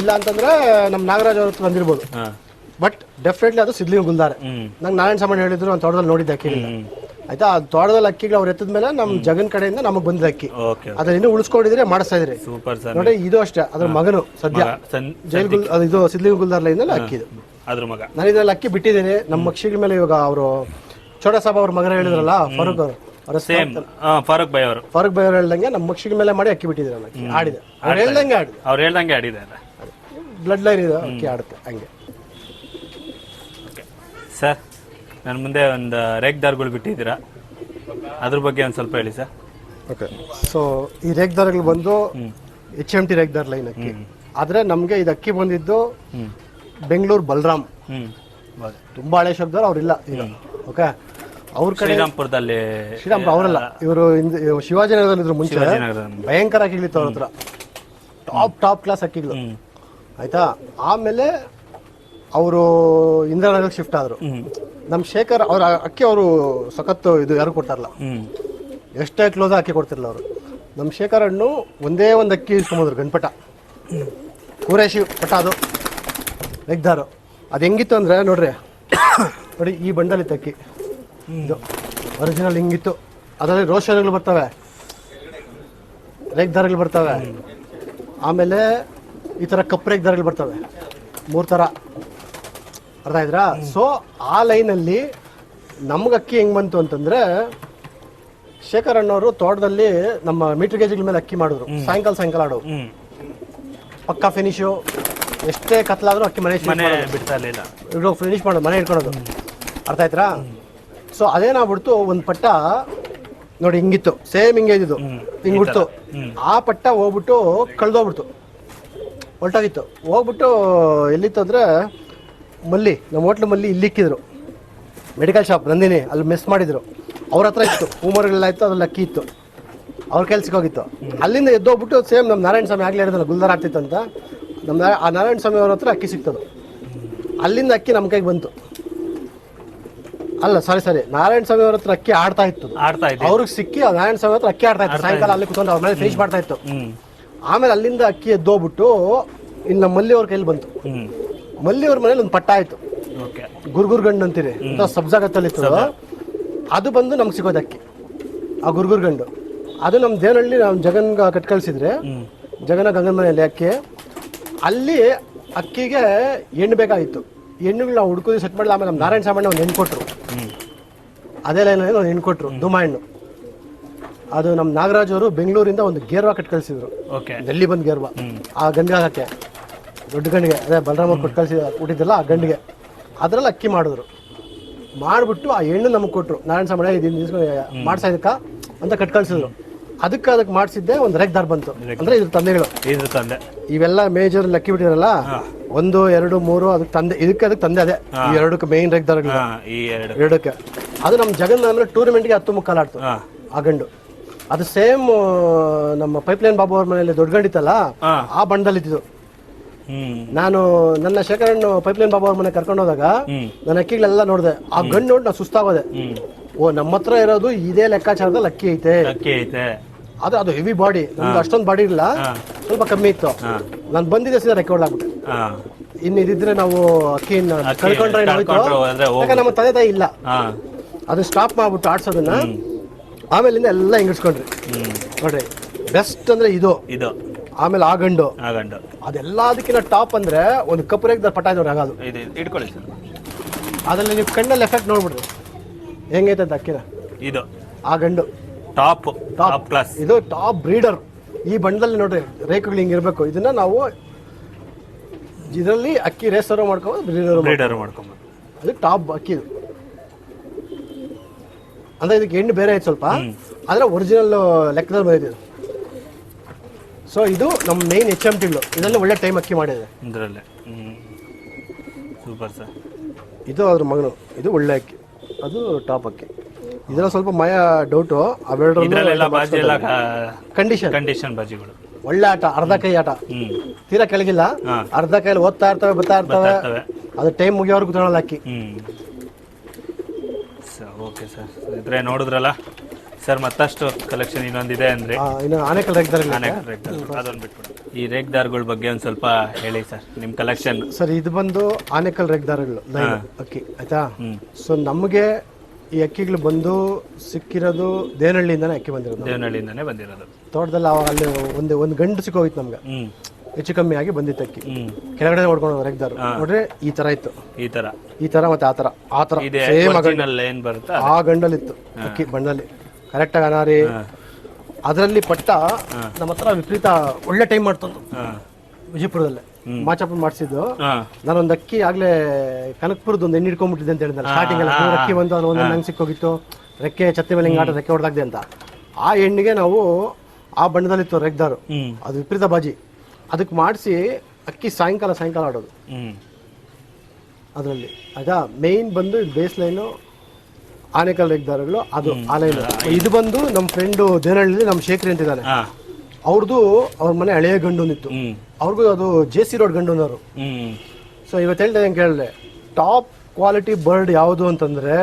ಇಲ್ಲ ಅಂತಂದ್ರೆ ನಮ್ ನಾಗರಾಜ್ ಅವ್ರ ಹತ್ರ ಬಂದಿರ್ಬೋದು. ಬಟ್ ಡೆಫಿನೆಟ್ಲಿ ಅದು ಸಿದ್ಲಿಂಗ ಗುಲ್ದಾರ್. ನಂಗೆ ನಾರಾಯಣ ಸಾಮಣ್ಣ ಹೇಳಿದ್ರು, ನಾನು ತೋಟದಲ್ಲಿ ನೋಡಿದ್ದೆ ಅಕ್ಕಿ. ಆಯ್ತಾ? ಆ ತೋಟದಲ್ಲಿ ಅಕ್ಕಿಗಳು ಅವ್ರು ಎತ್ತದ ಮೇಲೆ ನಮ್ ಜಗನ್ ಕಡೆಯಿಂದ ನಮಗ್ ಬಂದಿದ್ದ ಅಕ್ಕಿ. ಅದನ್ನ ಇನ್ನೂ ಉಳಿಸ್ಕೊಂಡಿದ್ರೆ ಮಾಡಿಸ್ತಾ ಇದ್ರಿ ನೋಡಿ. ಇದು ಅಷ್ಟೇ, ಅದ್ರ ಮಗನು ಸದ್ಯ ಜೈಲ್ ಇದು ಸಿದ್ಲಿಂಗ ಗುಲ್ದಾರ್ ಲೈನ್ ಅಲ್ಲಿ ಅಕ್ಕಿ. ಇದು ನಾನು ಇದ್ರಲ್ಲಿ ಅಕ್ಕಿ ಬಿಟ್ಟಿದ್ದೀನಿ ನಮ್ಮ ಮಕ್ಷಿಗಳ ಮೇಲೆ. ಇವಾಗ ಅವರು ಚೋಟಾ ಸಾಬ್ ಅವ್ರ ಮಗನ ಹೇಳಿದ್ರಲ್ಲ, ಫಾರೂಕ್ ಅವರು, ಫಾರೂಕ್ ಬೈ ಅವರು ಹೇಳ್ದಂಗೆ ನಮ್ಮ ಮಕ್ಷಿಗಳ ಮೇಲೆ ಮಾಡಿ ಅಕ್ಕಿ ಬಿಟ್ಟಿದ್ರೆ ಅಕ್ಕಿ ಆಡಿದೆ. ಅವ್ರು ಹೇಳ್ದಂಗೆ ಆಡಿದೆ. ಬ್ಲಡ್ ಲೈನ್ ಇದೆ, ಅಕ್ಕಿ ಆಡುತ್ತೆ ಹಂಗೆ. ಸರ್, ನನ್ನ ಮುಂದೆ ಒಂದು ರೇಗ್ದಾರ್ಗಳು ಬಿಟ್ಟಿದ್ದೀರಾ, ಅದ್ರ ಬಗ್ಗೆ ಒಂದು ಸ್ವಲ್ಪ ಹೇಳಿ ಸರ್. ಓಕೆ, ಸೊ ಈ ರೇಗ್ದಾರ್ಗಳು ಬಂದು HMT ರೇಗ್ದಾರ್ ಲೈನ್ ಅಕ್ಕಿ. ಆದ್ರೆ ನಮ್ಗೆ ಇದು ಅಕ್ಕಿ ಬಂದಿದ್ದು ಬೆಂಗಳೂರು ಬಲರಾಮ್, ತುಂಬಾ ಹಳೆ ಶಬ್ದಾರ್ ಅವ್ರಿಲ್ಲ ಈಗ. ಓಕೆ, ಅವ್ರ ಕಡೆ ಶ್ರೀರಾಮ್ಪುರದಲ್ಲಿ, ಶ್ರೀರಾಮ್ಪುರ ಅವರಲ್ಲ, ಇವರು ಶಿವಾಜಿನಗರದಲ್ಲಿ ಇದ್ರು ಮುಂಚೆ. ಭಯಂಕರ ಅಕ್ಕಿಗಳಿತ್ತು ಅವ್ರ ಹತ್ರ, ಟಾಪ್ ಕ್ಲಾಸ್ ಅಕ್ಕಿಗಳು. ಆಯ್ತಾ? ಆಮೇಲೆ ಅವರು ಇಂದಿರಾನಗರಕ್ಕೆ ಶಿಫ್ಟ್ ಆದ್ರು. ನಮ್ ಶೇಖರ್ ಅವ್ರ ಅಕ್ಕಿ ಅವರು ಸಖತ್ತು ಇದು ಯಾರು ಕೊಡ್ತಾರಲ್ಲ, ಎಷ್ಟೇ ಕ್ಲೋಸ್ ಅಕ್ಕಿ ಕೊಡ್ತಿರಲ್ಲ ಅವರು. ನಮ್ಮ ಶೇಖರ್ ಹಣ್ಣು ಒಂದೇ ಒಂದು ಅಕ್ಕಿ ಇಸ್ಕೊಂಬಂದ್ರು, ಗಣಪಟ ಕೂರೇಶಿ ಪಟ. ಅದು ಲೆಗ್ದಾರು. ಅದು ಹೆಂಗಿತ್ತು ಅಂದ್ರೆ ನೋಡ್ರಿ, ನೋಡಿ ಈ ಬಂಡಲ್ ಇತ್ತು ಅಕ್ಕಿ, ಇದು ಒರಿಜಿನಲ್ ಹಿಂಗಿತ್ತು. ಅದರಲ್ಲಿ ರೋಷನ್ಗಳು ಬರ್ತವೆ, ರೇಗ್ದಾರಗಳು ಬರ್ತವೆ, ಆಮೇಲೆ ಈ ಥರ ಕಪ್ಪು ರೇಗ್ದಾರಗಳು ಬರ್ತವೆ, 3 ಥರ. ಅರ್ಥ ಆಯ್ತಾ? ಸೊ ಆ ಲೈನಲ್ಲಿ ನಮ್ಗೆ ಅಕ್ಕಿ ಹೆಂಗ್ ಬಂತು ಅಂತಂದ್ರೆ, ಶೇಖರ್ ಅಣ್ಣವರು ತೋಟದಲ್ಲಿ ನಮ್ಮ ಮೀಟರ್ ಗೇಜ್ಗಳ ಮೇಲೆ ಅಕ್ಕಿ ಮಾಡಿದ್ರು. ಸಾಯಂಕಾಲ ಆಡೋರು. ಪಕ್ಕಾ ಫಿನಿಶು, ಎಷ್ಟೇ ಕತ್ಲಾದ್ರೂ ಅಕ್ಕಿ ಮನೆ ಬಿಡ್ತಾ ಇರಲಿಲ್ಲ, ಇವಾಗ ಫಿನಿಶ್ ಮಾಡೋದು, ಮನೆ ಇಟ್ಕೊಳೋದು. ಅರ್ಥ ಆಯ್ತಾ? ಸೊ ಅದೇನಾಗ್ಬಿಡ್ತು, ಒಂದು ಪಟ್ಟ ನೋಡಿ ಹಿಂಗಿತ್ತು, ಸೇಮ್ ಹಿಂಗೆ ಇದ್ದಿದ್ದು, ಹಿಂಗ್ಬಿಡ್ತು. ಆ ಪಟ್ಟ ಹೋಗ್ಬಿಟ್ಟು ಕಳ್ದೋಗ್ಬಿಡ್ತು, ಹೊಲ್ಟೋಗಿತ್ತು. ಹೋಗ್ಬಿಟ್ಟು ಎಲ್ಲಿತ್ತು ಅಂದರೆ ಮಲ್ಲಿ, ನಮ್ಮ ಹೋಟ್ಲು ಮಲ್ಲಿ ಇಲ್ಲಿಕ್ಕಿದ್ರು, ಮೆಡಿಕಲ್ ಶಾಪ್ ನಂದಿನಿ, ಅಲ್ಲಿ ಮಿಸ್ ಮಾಡಿದ್ರು. ಅವ್ರ ಹತ್ರ ಇತ್ತು, ಹೂಮರಗಳೆಲ್ಲ ಇತ್ತು, ಅದ್ರಲ್ಲಿ ಅಕ್ಕಿ ಇತ್ತು, ಅವ್ರ ಕೆಲ್ಸಕ್ಕೆ ಹೋಗಿತ್ತು. ಅಲ್ಲಿಂದ ಎದ್ದೋಗ್ಬಿಟ್ಟು ಸೇಮ್ ನಮ್ಮ ನಾರಾಯಣ ಸ್ವಾಮಿ ಆಗಲೇ ಹೇಳಿದ್ರಲ್ಲ ಗುಲ್ದಾರ ಆಗ್ತಿತ್ತು ಅಂತ, ಆ ನಾರಾಯಣ ಸ್ವಾಮಿ ಅವ್ರ ಹತ್ರ ಅಕ್ಕಿ ಸಿಗ್ತದೆ. ಅಲ್ಲಿಂದ ಅಕ್ಕಿ ನಮ್ಮ ಕೈಗೆ ಬಂತು. ಅಲ್ಲ ಸಾರಿ, ನಾರಾಯಣ ಸ್ವಾಮಿ ಅವ್ರ ಹತ್ರ ಅಕ್ಕಿ ಆಡ್ತಾ ಇತ್ತು, ಅವ್ರಿಗೆ ಸಿಕ್ಕಿ ನಾರಾಯಣ ಸ್ವಾಮಿ ಹತ್ರ ಅಕ್ಕಿ ಆಡ್ತಾ ಇತ್ತು. ಸಾಯಂಕಾಲ ಅಲ್ಲಿ ಕುತ್ಕೊಂಡು ಅವ್ರ ಮೇಲೆ ಫಿನಿಶ್ ಮಾಡ್ತಾ ಇತ್ತು. ಆಮೇಲೆ ಅಲ್ಲಿಂದ ಅಕ್ಕಿ ಎದ್ದೋಗ್ಬಿಟ್ಟು ಇನ್ನು ನಮ್ಮ ಮಲ್ಲಿ ಅವ್ರ ಕೈಲಿ ಬಂತು. ಮಲ್ಲಿ ಅವ್ರ ಮನೇಲಿ ಒಂದು ಪಟ್ಟ ಆಯ್ತು, ಗುರ್ಗುರ್ಗಂಡು ಅಂತೀರಿ, ಸಬ್ಜಾಗತ್ತಲ್ಲಿತ್ತು. ಅದು ಬಂದು ನಮ್ಗೆ ಸಿಗೋದು ಅಕ್ಕಿ, ಆ ಗುರ್ಗುರ್ಗಂಡು. ಅದು ನಮ್ಮ ದೇವನಹಳ್ಳಿ ನಾವು ಜಗನ್ಗ ಕಟ್ ಕಳಿಸಿದ್ರೆ, ಜಗನ ಗಂಗನ ಮನೆಯಲ್ಲಿ ಅಕ್ಕಿ. ಅಲ್ಲಿ ಅಕ್ಕಿಗೆ ಎಣ್ಣೆ ಬೇಕಾಗಿತ್ತು. ಹೆಣ್ಣುಗಳು ನಾವು ಹುಡ್ಕೋದು ಸೆಟ್ ಮಾಡಿಲ್ಲ. ಆಮೇಲೆ ನಮ್ಮ ನಾರಾಯಣ ಸಾಮಣ್ಣ ಒಂದು ಹೆಣ್ಣು ಕೊಟ್ಟರು, ಅದೇ ಲೈನಲ್ಲಿ ಒಂದು ಹೆಣ್ಣು ಕೊಟ್ಟರು, ಧೂಮ ಹೆಣ್ಣು. ಅದು ನಮ್ಮ ನಾಗರಾಜ್ ಅವರು ಬೆಂಗಳೂರಿಂದ ಒಂದು ಗೇರ್ವಾ ಕಟ್ ಕಳಿಸಿದ್ರು, ಡೆಲ್ಲಿ ಬಂದು ಗೇರ್ವಾ. ಆ ಗಂಡಿಗೆ ಹಾಕಕ್ಕೆ, ದೊಡ್ಡ ಗಂಡಿಗೆ, ಅದೇ ಬಲರಾಮ ಕೊಟ್ಟು ಕಳಿಸಿ ಹುಟ್ಟಿದ್ದಲ್ಲ ಆ ಗಂಡಿಗೆ, ಅದರಲ್ಲಿ ಅಕ್ಕಿ ಮಾಡಿದ್ರು. ಮಾಡಿಬಿಟ್ಟು ಆ ಹೆಣ್ಣು ನಮಗೆ ಕೊಟ್ಟರು. ನಾರಾಯಣ ಸಾಮಣ್ಣ ಇದನ್ನು ಮಾಡ್ಸಾ ಇದಕ್ಕ ಅಂತ ಕಟ್ ಕಳಿಸಿದ್ರು. ಅದಕ್ಕೆ ಮಾಡಿಸಿದ್ದೆ ಒಂದು ರೇಖದಾರ್ ಬಂತು, ಅಂದ್ರೆ ಇದ್ರ ತಂದೆಗಳು. ಇವೆಲ್ಲ ಮೇಜರ್ ಲೆಕ್ಕಿ ಬಿಟ್ಟಿರಲ್ಲ, 1, 2, 3 ಅದಕ್ಕೆ ತಂದೆ, ಅದಕ್ಕೆ ತಂದೆ ಅದೇ ಈ ಎರಡಕ್ಕೆ ಮೇನ್ ರೇಖದಾರ್ಗಳು, ಎರಡಕ್ಕೆ. ಅದು ನಮ್ಮ ಜಗನ್ ಮೇಲೆ ಟೂರ್ನಮೆಂಟ್ಗೆ 10 ಮುಕ್ಕಾಲು ಆಡ್ತು ಆ ಗಂಡು. ಅದು ಸೇಮ್ ನಮ್ಮ ಪೈಪ್ಲೈನ್ ಬಾಬು ಅವ್ರ ಮನೆಯಲ್ಲಿ ದೊಡ್ಡ ಗಂಡಿತ್ತಲ್ಲ, ಆ ಬಣ್ಣದಲ್ಲಿ ಇದ್ದಿದ್ದು. ನಾನು ನನ್ನ ಶೇಖರಣ್ಣು ಪೈಪ್ಲೈನ್ ಬಾಬು ಅವ್ರ ಮನೆ ಕರ್ಕೊಂಡು ಹೋದಾಗ ನನ್ನ ಅಕ್ಕಿಗಳೆಲ್ಲ ನೋಡಿದೆ. ಆ ಗಂಡು ನೋಡಿ ನಾನು ಸುಸ್ತಾಗೋದೆ. ಓ, ನಮ್ಮ ಹತ್ರ ಇರೋದು ಇದೇ ಲೆಕ್ಕಾಚಾರದಲ್ಲಿ ಅಕ್ಕಿ ಐತೆ. ಅದು ಹೆವಿ ಬಾಡಿ, ನಮ್ಗೆ ಅಷ್ಟೊಂದು ಬಾಡಿ ಇಲ್ಲ, ಸ್ವಲ್ಪ ಕಮ್ಮಿ ಇತ್ತು. ನಾನು ಬಂದಿದ್ದೆ ಸೀದಾ ರೆಕ್ಕೆ ಹೊಡ್ಲಾಗ್ಬಿಟ್ಟೆ. ಇನ್ನು ಇದಿದ್ರೆ ನಾವು ಅಕ್ಕಿನ ಕಳ್ಕೊಂಡ್ರೆ ಯಾಕಂದ್ರೆ ನಮ್ಮ ತಂದೆ ತಾಯಿ ಇಲ್ಲ. ಅದು ಸ್ಟಾಪ್ ಮಾಡ್ಬಿಟ್ಟು ಆಡ್ಸೋದನ್ನ, ಆಮೇಲಿಂದ ಎಲ್ಲ ಹಿಂಗಿಡ್ಸ್ಕೊಂಡ್ರಿ. ನೋಡ್ರಿ, ಬೆಸ್ಟ್ ಅಂದ್ರೆ ಇದು. ಆಮೇಲೆ ಆ ಗಂಡು ಅದೆಲ್ಲದಕ್ಕಿಂತ ಟಾಪ್ ಅಂದ್ರೆ ಒಂದು ಕಪ್ಪು ರೇಖದ ಪಟ ಇದ್ದವ್ರು ಆಗೋದು. ಇಟ್ಕೊಳ್ಳಿ ಸರ್, ಅದ್ರಲ್ಲಿ ನೀವು ಕಣ್ಣಲ್ಲಿ ಎಫೆಕ್ಟ್ ನೋಡ್ಬಿಡ್ರಿ ಹೆಂಗೈತೆ ಅಂತ ಅಕ್ಕಿನ. ಇದು ಆ ಗಂಡು ಟಾಪ್ ಕ್ಲಾಸ್, ಇದು ಟಾಪ್ ಬ್ರೀಡರ್. ಈ ಬಣ್ಣದಲ್ಲಿ ನೋಡ್ರಿ ರೇಖೆಗಳು ಹಿಂಗಿರ್ಬೇಕು. ಇದನ್ನ ನಾವು ಇದರಲ್ಲಿ ಅಕ್ಕಿ ರೇಸರ್ ಮಾಡ್ಕೋಬೋದು, ಬ್ರೀಡರ್ ಮಾಡ್ಕೊಬೋದು. ಅದು ಟಾಪ್ ಅಕ್ಕಿ. ಇದು ಅಂದ್ರೆ ಇದಕ್ಕೆ ಎಣ್ಣೆ ಬೇರೆ ಐತೆ ಸ್ವಲ್ಪ, ಆದ್ರೆ ಒರಿಜಿನಲ್ ಲೆಕ್ಕದಲ್ಲಿ ಬಂದಿದೆ. ಸೊ ಇದು ನಮ್ಮ ಮೇನ್ HMT ಇದರಲ್ಲಿ ಒಳ್ಳೆ ಟೈಮ್ ಅಕ್ಕಿ ಮಾಡಿದೆ ಇದರಲ್ಲೇ. Super sir. ಇದು ಅದ್ರ ಮಗನು, ಇದು ಒಳ್ಳೆ ಅಕ್ಕಿ, ಅದು ಟಾಪ್ ಅಕ್ಕಿ. ಇದೆಲ್ಲ ಸ್ವಲ್ಪ ಮಯ ಡೌಟು. ಕಂಡೀಷನ್ ಬಾಜಿಗಳು ಒಳ್ಳೆ ಆಟ, ಅರ್ಧ ಕೈ ಆಟ, ತೀರಾ ಕೆಳಗಿಲ್ಲ, ಅರ್ಧ ಕೈಯಲ್ಲಿ ಓದ್ತಾ ಇರ್ತವೆ, ಬರ್ತಾ ಇರ್ತವೆ. ಅದು ಟೈಮ್ ಮುಗಿಯೋರ್ಗು ತಗೊಳಲ್ಲ ಅಕ್ಕಿ. ಓಕೆ ಸರ್, ಇದ್ರೆ ನೋಡಿದ್ರಲ್ಲ ಸರ್, ಮತ್ತಷ್ಟು ಕಲೆಕ್ಷನ್ ಇನ್ನೊಂದಿದೆ ಅಂದ್ರೆ ಇನ್ನು ಆನೇಕಲ್ ರೇಖದಾರ್ ಅದೊಂದು ಬಿಟ್ಬಿಡಿ. ಈ ರೇಖದಾರ್ಗಳ ಬಗ್ಗೆ ಒಂದು ಸ್ವಲ್ಪ ಹೇಳಿ ಸರ್, ನಿಮ್ಮ ಕಲೆಕ್ಷನ್. ಸರ್, ಇದು ಬಂದು ಆನೇಕಲ್ ರೇಖದಾರಗಳು ಅಕ್ಕಿ, ಆಯ್ತಾ. ಸೊ ನಮಗೆ ಈ ಅಕ್ಕಿಗಳು ಬಂದು ಸಿಕ್ಕಿರೋದು ದೇವನಹಳ್ಳಿಯಿಂದಾನೆ ಅಕ್ಕಿ ಬಂದಿರೋದು. ತೋಟದಲ್ಲಿ ಅಲ್ಲಿ ಒಂದು ಗಂಡು ಸಿಕ್ಕೋಗಿತ್ತು ನಮ್ಗೆ, ಹೆಚ್ಚು ಕಮ್ಮಿ ಆಗಿ ಬಂದಿತ್ತು ಅಕ್ಕಿ. ಕೆಳಗಡೆ ನೋಡ್ಕೊಂಡು ರೇಖದಾರು ನೋಡ್ರಿ, ಈ ತರ ಇತ್ತು, ಈ ತರ ಮತ್ತೆ ಆ ತರ ಏನ್ ಬರುತ್ತೆ ಆ ಗಂಡಲ್ಲಿತ್ತು ಅಕ್ಕಿ ಬಣ್ಣದಲ್ಲಿ ಕರೆಕ್ಟ್ ಆಗಿ ಅನಾರಿ. ಅದರಲ್ಲಿ ಪಟ್ಟ ನಮ್ಮ ಹತ್ರ ವಿಪರೀತ ಒಳ್ಳೆ ಟೈಮ್ ಮಾಡ್ತದ್ದು ವಿಜಯಪುರದಲ್ಲೇ. ಮಾಚಾಪುರ ಮಾಡಿಸಿದ್ದು ನಾನೊಂದು ಅಕ್ಕಿ ಆಗ್ಲೇ ಕನಕಪುರದ ಒಂದು ಎಣ್ಣೆ ಹಿಡ್ಕೊಂಡ್ಬಿಟ್ಟಿದ್ದೆ ಅಂತ ಹೇಳಿದ್ರೆ ಸ್ಟಾರ್ಟಿಂಗ್ ಎಲ್ಲ. ಅಕ್ಕಿ ಬಂದು ಅದು ಒಂದು ನಂಗೆ ಸಿಕ್ಕೋಗಿತ್ತು, ರೆಕ್ಕೆ ಛತ್ತಿ ಮೇಲೆ ಹಿಂಗೆ ಆಟ ರೆಕ್ಕೆ ಹೊಡೆದಾಗ್ದೆ ಅಂತ. ಆ ಎಣ್ಣೆಗೆ ನಾವು ಆ ಬಣ್ಣದಲ್ಲಿತ್ತು ರೇಖದಾರು, ಅದು ವಿಪರೀತ ಬಾಜಿ. ಅದಕ್ಕೆ ಮಾಡಿಸಿ ಅಕ್ಕಿ ಸಾಯಂಕಾಲ ಆಡೋದು ಅದರಲ್ಲಿ. ಆಯ್ತಾ. ಮೇಯ್ನ್ ಬಂದು ಇದು ಬೇಸ್ ಲೈನು ಆನೇಕಲ್ ರೇಖದಾರಗಳು, ಅದು ಆ ಲೈನ್. ಇದು ಬಂದು ನಮ್ಮ ಫ್ರೆಂಡು ದೇವನಹಳ್ಳಿ ನಮ್ಮ ಶೇಖರಿ ಅಂತಿದ್ದಾನೆ, ಅವ್ರದ್ದು ಅವ್ರ ಮನೆ ಹಳೆಯ ಗಂಡೊಂದಿತ್ತು, ಅವ್ರಿಗೂ ಅದು JC ರೋಡ್ ಗಂಡೊಂದವರು. ಸೊ ಇವತ್ತು ಹೇಳ್ತಾ ಹೆಂಗೆ ಕೇಳಿದೆ, ಟಾಪ್ ಕ್ವಾಲಿಟಿ ಬರ್ಡ್ ಯಾವುದು ಅಂತಂದ್ರೆ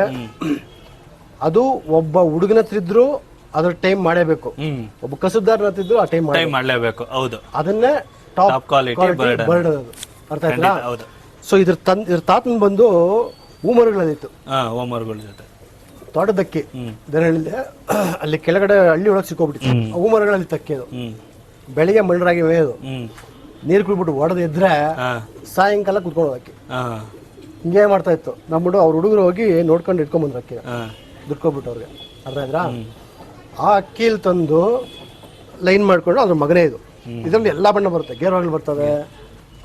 ಅದು ಒಬ್ಬ ಹುಡುಗನ ಹತ್ರ ಇದ್ರು ಅದ್ರ ಟೈಮ್ ಮಾಡೇಬೇಕು, ಒಬ್ಬ ಕಸುಬ್ದಾರನ ಹತ್ರ ಇದ್ರು ಆ ಟೈಮ್ ಮಾಡಲೇಬೇಕು. ಹೌದು, ಅದನ್ನೇ ಟಾಪ್ ಕ್ವಾಲಿಟಿ ಬರ್ಡ್ ಅದು. ಅರ್ಥ ಆಯ್ತಾ. ಸೊ ಇದ್ರ ತಾತನ್ ಬಂದು ಹೂಮರಗಳದಿತ್ತು, ಹೂಮರಗಳ ಜೊತೆ ತೋಟದಕ್ಕಿ ದೇವನಹಳ್ಳಿದೆ. ಅಲ್ಲಿ ಕೆಳಗಡೆ ಹಳ್ಳಿ ಒಳಗೆ ಸಿಕ್ಕೋಗ್ಬಿಟ್ಟಿತ್ತು, ಹೂಮರಗಳಲ್ಲಿ ತಕ್ಕಿದು. ಬೆಳಿಗ್ಗೆ ಮಣ್ಣರಾಗಿ ಮೇಯೋದು, ನೀರು ಕುಡ್ಬಿಟ್ಟು ಹೊಡೆದು ಇದ್ರೆ ಸಾಯಂಕಾಲ ಕುತ್ಕೊಂಡು ಅಕ್ಕಿ ಹಿಂಗೆ ಮಾಡ್ತಾ ಇತ್ತು. ನಮ್ಮ ಅವ್ರ ಹುಡುಗರು ಹೋಗಿ ನೋಡ್ಕೊಂಡು ಇಟ್ಕೊಂಡ್ಬಂದ್ರು ಅಕ್ಕಿ, ದುಡ್ಕೊಬಿಟ್ಟು ಅವ್ರಿಗೆ. ಅರ್ಥ ಆಯ್ತಾ. ಆ ಅಕ್ಕಿಲ್ ತಂದು ಲೈನ್ ಮಾಡ್ಕೊಂಡು ಅದ್ರ ಮಗನೇ ಇದು ಇದರಲ್ಲಿ ಎಲ್ಲಾ ಬಣ್ಣ ಬರುತ್ತೆ. ಗೇರ್ವಾಗಳು ಬರ್ತವೆ,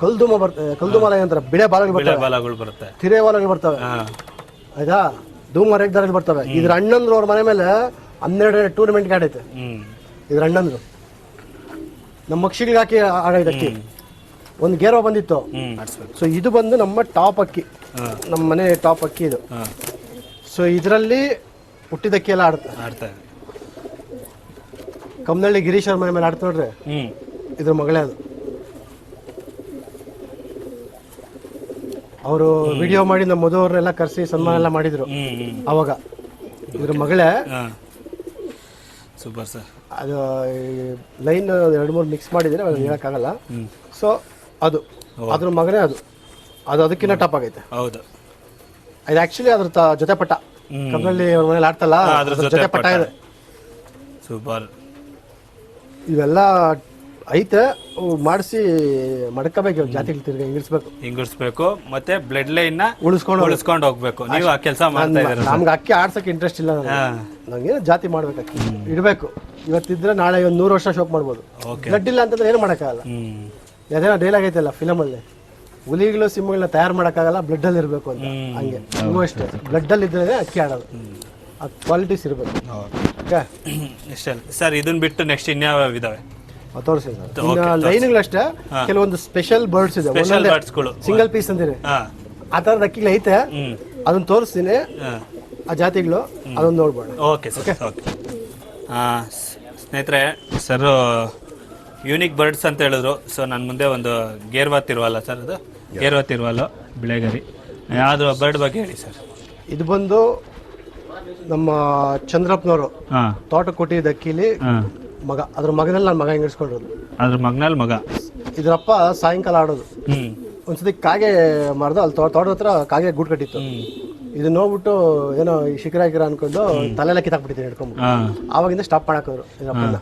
ಕಲ್ದುಮ ಬರ್ತವೆ, ಕಲ್ದುಮ ಅಂತಾರೆ, ಬಿಳೆ ಬಾಲಗಳು ಬಿಳೆ ಬರ್ತವೆ, ಬಾಲಗಳು ಬರುತ್ತೆ. ತಿರೆ ಬಾಲಗಳು ಬರ್ತವೆ, ಆಯ್ತಾ, ಧೂಮ ರೇಗ್ದಾರಲ್ಲಿ ಬರ್ತವೆ. ಇದ್ರ ಅಣ್ಣಂದ್ರು ಅವ್ರ ಮನೆ ಮೇಲೆ 12 ಟೂರ್ನಮೆಂಟ್ಗೆ ಆಡೈತೆ. ಇದ್ರ ಅಣ್ಣಂದ್ರು ನಮ್ಮ ಮಕ್ಷಿಗಳಿಗೆ ಹಾಕಿ ಆಡೈತೆ ಅಕ್ಕಿ. ಒಂದು ಗೇರ್ವ ಬಂದಿತ್ತು. ಸೊ ಇದು ಬಂದು ನಮ್ಮ ಟಾಪ್ ಅಕ್ಕಿ, ನಮ್ಮ ಮನೆ ಟಾಪ್ ಅಕ್ಕಿ ಇದು. ಸೊ ಇದರಲ್ಲಿ ಹುಟ್ಟಿದಕ್ಕಿ ಎಲ್ಲ ಆಡ್ತಾರೆ. ಕಮ್ಮನಹಳ್ಳಿ ಗಿರೀಶ್ ಅವ್ರ ಮನೆ ಮೇಲೆ ಆಡ್ತಾ ನೋಡ್ರಿ, ಇದ್ರ ಮಗಳೇ ಅದು. ಅವರು ವಿಡಿಯೋ ಮಾಡಿ ನಮ್ಮ ಮದುವವ್ರನ್ನೆಲ್ಲ ಕರೆಸಿ ಸನ್ಮಾನ ಎಲ್ಲ ಮಾಡಿದ್ರು ಅವಾಗ. ಇದ್ರ ಮಗಳೇ. Super sir. ಅದು ಲೈನ್ 2-3 ಮಿಕ್ಸ್ ಮಾಡಿದ್ರೆ ಅದು ಹೇಳಕ್ಕಾಗಲ್ಲ. ಸೊ ಅದು ಅದ್ರ ಮಗನೇ ಅದು ಅದಕ್ಕಿಂತ ಟಾಪ್ ಆಗೈತೆ. ಹೌದು, ಇದು ಆಕ್ಚುಲಿ ಅದ್ರ ಜೊತೆ ಪಟ್ಟ ಕಮ್ಮನಹಳ್ಳಿ ಅವ್ರ ಮನೇಲಿ ಆಡ್ತಲ್ಲ, ಅದ್ರ ಜೊತೆ ಪಟ್ಟ ಇದೆ. ಸೂಪರ್. ಇವೆಲ್ಲ ಐತೆ, ಮಾಡಿಸಿ ಮಡ್ಕೋಬೇಕು, ಜಾತಿಗಳು ತಿರ್ಗಿ ಹಿಂಗಿಸ್ಬೇಕು ಮತ್ತೆ ಬ್ಲಡ್ ಲೈನ್ ಉಳಿಸ್ಕೊಂಡು ಹೋಗ್ಬೇಕು. ನೀವು ಆ ಕೆಲಸ ಮಾಡ್ತಾ ಇದ್ದೀರಾ. ನಮ್ಗೆ ಅಕ್ಕಿ ಆಡ್ಸಕ್ಕೆ ಇಂಟ್ರೆಸ್ಟ್ ಇಲ್ಲ, ನಂಗೆ ಜಾತಿ ಮಾಡ್ಬೇಕು, ಅಕ್ಕಿ ಇಡಬೇಕು. ಇವತ್ತಿದ್ರೆ ನಾಳೆ ಒಂದು 100 ವರ್ಷ ಶೋಕ್ ಮಾಡ್ಬೋದು. ಬ್ಲಡ್ ಇಲ್ಲ ಅಂತಂದ್ರೆ ಏನು ಮಾಡೋಕ್ಕಾಗಲ್ಲ. ಅದೇನೋ ಡೈಲಾಗ್ ಐತಲ್ಲ ಫಿಲಮಲ್ಲಿ, ಹುಲಿಗಳು ಸಿಂಹಗಳನ್ನ ತಯಾರು ಮಾಡೋಕ್ಕಾಗಲ್ಲ, ಬ್ಲಡ್ ಅಲ್ಲಿ ಇರಬೇಕು ಅಂತ. ಹಂಗೆ ನೀವು ಅಷ್ಟೇ, ಬ್ಲಡ್ ಅಲ್ಲಿ ಇದ್ರೆ ಅಕ್ಕಿ ಆಡೋದು, ಅದು ಕ್ವಾಲಿಟೀಸ್ ಇರಬೇಕು. ಸರ್ ಇದನ್ನ ಬಿಟ್ಟು ನೆಕ್ಸ್ಟ್ ಇನ್ಯಾವ ಇದಾವೆ ತೋರಿಸಿ ಸರ್. ಇನ್ನು ಲೈನ್ಗಳಷ್ಟೇ ಕೆಲವೊಂದು ಸ್ಪೆಷಲ್ ಬರ್ಡ್ಸ್ ಇದೆ, ಸಿಂಗಲ್ ಪೀಸ್ ಅಂತೀರಿ, ಆ ಥರದ ಅಕ್ಕಿಗಳು ಐತೆ. ಅದನ್ನ ತೋರಿಸ್ತೀನಿ, ಆ ಜಾತಿಗಳು ಅದನ್ನ ನೋಡ್ಬೋಣ. Okay sir. ಓಕೆ ಸ್ನೇಹಿತರೆ, ಸರ್ ಯೂನಿಕ್ ಬರ್ಡ್ಸ್ ಅಂತ ಹೇಳಿದ್ರು. ಸೊ ನನ್ನ ಮುಂದೆ ಒಂದು ಗೇರ್ವಾ ತಿರುವಲ್ಲ ಸರ್, ಅದು ಗೇರ್ವಾ ತಿರುವಲ್ಲ ಬಿಳೆಗರಿ. ಯಾವುದು ಬರ್ಡ್ ಬಗ್ಗೆ ಹೇಳಿ ಸರ್. ಇದು ಬಂದು ನಮ್ಮ ಚಂದ್ರಪ್ಪನವರು ತೋಟ ಕೊಟ್ಟಿದ್ದ ಅಕ್ಕಿಲಿ ಮಗ, ಅದ್ರ ಮಗನಲ್ಲಿ ನಾನು ಮಗ ಹಿಂಗಿಸ್ಕೊಂಡಿರೋದು. ಅದ್ರ ಮಗನಲ್ಲಿ ಮಗ. ಇದ್ರಪ್ಪ ಸಾಯಂಕಾಲ ಆಡೋದು. ಒಂದ್ಸತಿ ಕಾಗೆ ಮಾರ್ದು ಅಲ್ಲಿ ತೋಟದ ಹತ್ರ ಕಾಗೆ ಗೂಡು ಕಟ್ಟಿತ್ತು. ಇದು ನೋಡ್ಬಿಟ್ಟು ಏನೋ ಶಿಖರ ಅನ್ಕೊಂಡು ತಲೆಲ್ಲ ಕಿತ್ತಾಕ್ಬಿಟ್ಟಿದ್ದೀನಿ ಹಿಡ್ಕೊಂಡ್ಬಿಟ್ಟು. ಆವಾಗಿಂದ ಸ್ಟಾಪ್ ಮಾಡಾಕಿದ್ರು ಇದ್ರಪ್ಪನ.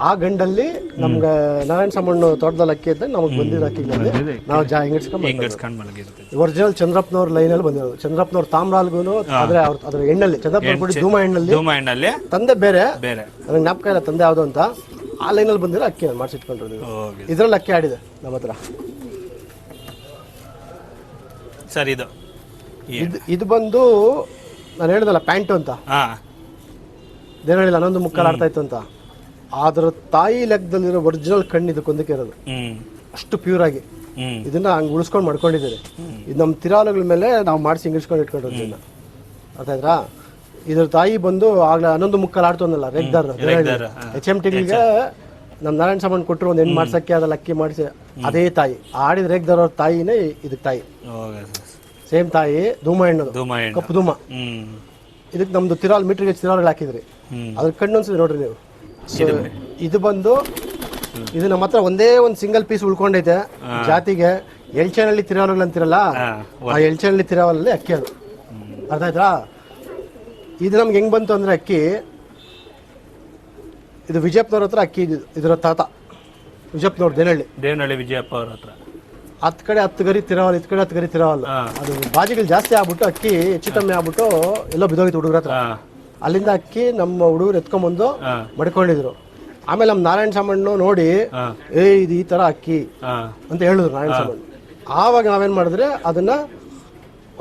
ಆ ಗಂಡಲ್ಲಿ ನಮ್ಗೆ ನಾರಾಯಣ ಸಾಮಣ್ಣ ತೋಟದಲ್ಲಿ ಅಕ್ಕಿ ಅಂತ ನಮಗೆ ಬಂದಿರೋ ಅಕ್ಕಿಗಳಲ್ಲಿ ನಾವು ಹಿಂಗಿಸ್ಕೊಂಡು ಒರಿಜಿನಲ್ ಚಂದ್ರಪ್ಪನವ್ರ ಲೈನಲ್ಲಿ ಬಂದಿರೋದು. ಚಂದ್ರಪ್ಪನವ್ರ ತಾಮ್ರಾಲ್ಗೂ ಆದ್ರೆ ಅದ್ರ ಎಣ್ಣಲ್ಲಿ ಚಂದ್ರಪ್ಪನ ಧೂಮ ಎಣ್ಣಲ್ಲಿ ತಂದೆ ಬೇರೆ ನನಗೆ ಜ್ಞಾಪಕ ಇಲ್ಲ ತಂದೆ ಯಾವುದು ಅಂತ. ಆ ಲೈನಲ್ಲಿ ಬಂದಿರೋ ಅಕ್ಕಿ ಮಾಡಿಸಿಟ್ಕೊಂಡ್ರು. ಇದ್ರಲ್ಲಿ ಅಕ್ಕಿ ಆಡಿದೆ ನಮ್ಮ ಹತ್ರ. ಸರ್ ಇದು ಬಂದು ನಾನು ಹೇಳಿದಲ್ಲ ಪ್ಯಾಂಟು ಅಂತ, ಇದೇನು ಹೇಳಿಲ್ಲ, 11 ಮುಕ್ಕಾಲು ಆಡ್ತಾ ಇತ್ತು ಅಂತ. ಅದ್ರ ತಾಯಿ ಲೆಕ್ಕದಲ್ಲಿರೋ ಒರಿಜಿನಲ್ ಕಣ್ಣು ಇದಕ್ಕೊಂದಕ್ಕೆ ಇರೋದು, ಅಷ್ಟು ಪ್ಯೂರ್ ಆಗಿ. ಇದನ್ನ ಹಂಗೆ ಉಳಿಸ್ಕೊಂಡು ಮಾಡ್ಕೊಂಡಿದ್ದೀರಿ. ಇದು ನಮ್ಮ ತಿರಾಲುಗಳ ಮೇಲೆ ನಾವು ಮಾಡಿಸಿ ಹಿಂಗಿಸ್ಕೊಂಡು ಇಟ್ಕೊಂಡಿರೋದನ್ನ, ಅರ್ಥ ಆಯ್ತಾ. ಇದ್ರ ತಾಯಿ ಬಂದು ಆಗ್ಲೇ 11 ಮುಕ್ಕಾಲು ಆಡ್ತಂದಲ್ಲ ರೇಗ್ದಾರ್ HMTಗೆ ನಮ್ಮ ನಾರಾಯಣ ಸಾಮಣ್ಣ ಕೊಟ್ಟರು ಒಂದು ಹೆಣ್ಣು ಮಾಡ್ಸಕ್ಕೆ, ಅದ್ರಲ್ಲಿ ಅಕ್ಕಿ ಮಾಡಿಸಿ ಅದೇ ತಾಯಿ ಆಡಿದ ರೇಗ್ದಾರ್ ಅವ್ರ ತಾಯಿನೇ ಇದಕ್ಕೆ ತಾಯಿ, ಸೇಮ್ ತಾಯಿ. ಧೂಮ ಹೆಣ್ಣದು, ಕಪ್ಪು ಧೂಮ. ಇದಕ್ಕೆ ನಮ್ದು ತಿರಾಲ್ ಮೀಟರ್ಗೆ ತಿರಾಲ್ಗಳು ಹಾಕಿದ್ರಿ, ಅದ್ರ ಕಣ್ಣು ಅನ್ಸಿದ್ರಿ ನೋಡ್ರಿ ನೀವು. ಇದು ಬಂದು ಇದು ನಮ್ಮ ಹತ್ರ ಒಂದೇ ಒಂದು ಸಿಂಗಲ್ ಪೀಸ್ ಉಳ್ಕೊಂಡೈತೆ ಜಾತಿಗೆ. ಎಲ್ಚನಹಳ್ಳಿ ತಿರಾವಲ್ಗಳು ಅಂತಿರಲ್ಲ, ಆ ಎಲ್ಚನಹಳ್ಳಿ ತಿರಾವಲಲ್ಲಿ ಅಕ್ಕಿ ಅದು, ಅರ್ಥ ಆಯ್ತಾ. ಇದು ನಮ್ಗೆ ಹೆಂಗ್ ಬಂತು ಅಂದ್ರೆ ಅಕ್ಕಿ, ಇದು ವಿಜಯಪ್ಪನವ್ರ ಹತ್ರ ಅಕ್ಕಿ ಇದರ ತಾತ ವಿಜಯಪ್ಪನವ್ರು ದೇವನಹಳ್ಳಿ ವಿಜಯಪ್ಪ ಅವ್ರ ಹತ್ರ. 10 ಕಡೆ 10 ಗರಿ ತಿರಾವಲ್, 10 ಕಡೆ 10 ಗರಿ ತಿರಾವಲ್. ಅದು ಬಾಜಿಗಳು ಜಾಸ್ತಿ ಆಗ್ಬಿಟ್ಟು ಅಕ್ಕಿ ಹೆಚ್ಚು ಕಮ್ಮಿ ಆಗ್ಬಿಟ್ಟು ಎಲ್ಲೋ ಬಿದ್ದೋಗಿತ್ತು ಹುಡುಗರ ಹತ್ರ. ಅಲ್ಲಿಂದ ಅಕ್ಕಿ ನಮ್ಮ ಹುಡುಗರು ಎತ್ಕೊಂಡ್ಬಂದು ಮಡ್ಕೊಂಡಿದ್ರು. ಆಮೇಲೆ ನಮ್ಮ ನಾರಾಯಣ ಸಾಮಣ್ಣ ನೋಡಿ ಇದು ಈ ತರ ಅಕ್ಕಿ ಅಂತ ಹೇಳಿದ್ರು ನಾರಾಯಣ ಸಾಮಣ್ಣ. ಆವಾಗ ನಾವೇನ್ ಮಾಡಿದ್ರೆ ಅದನ್ನ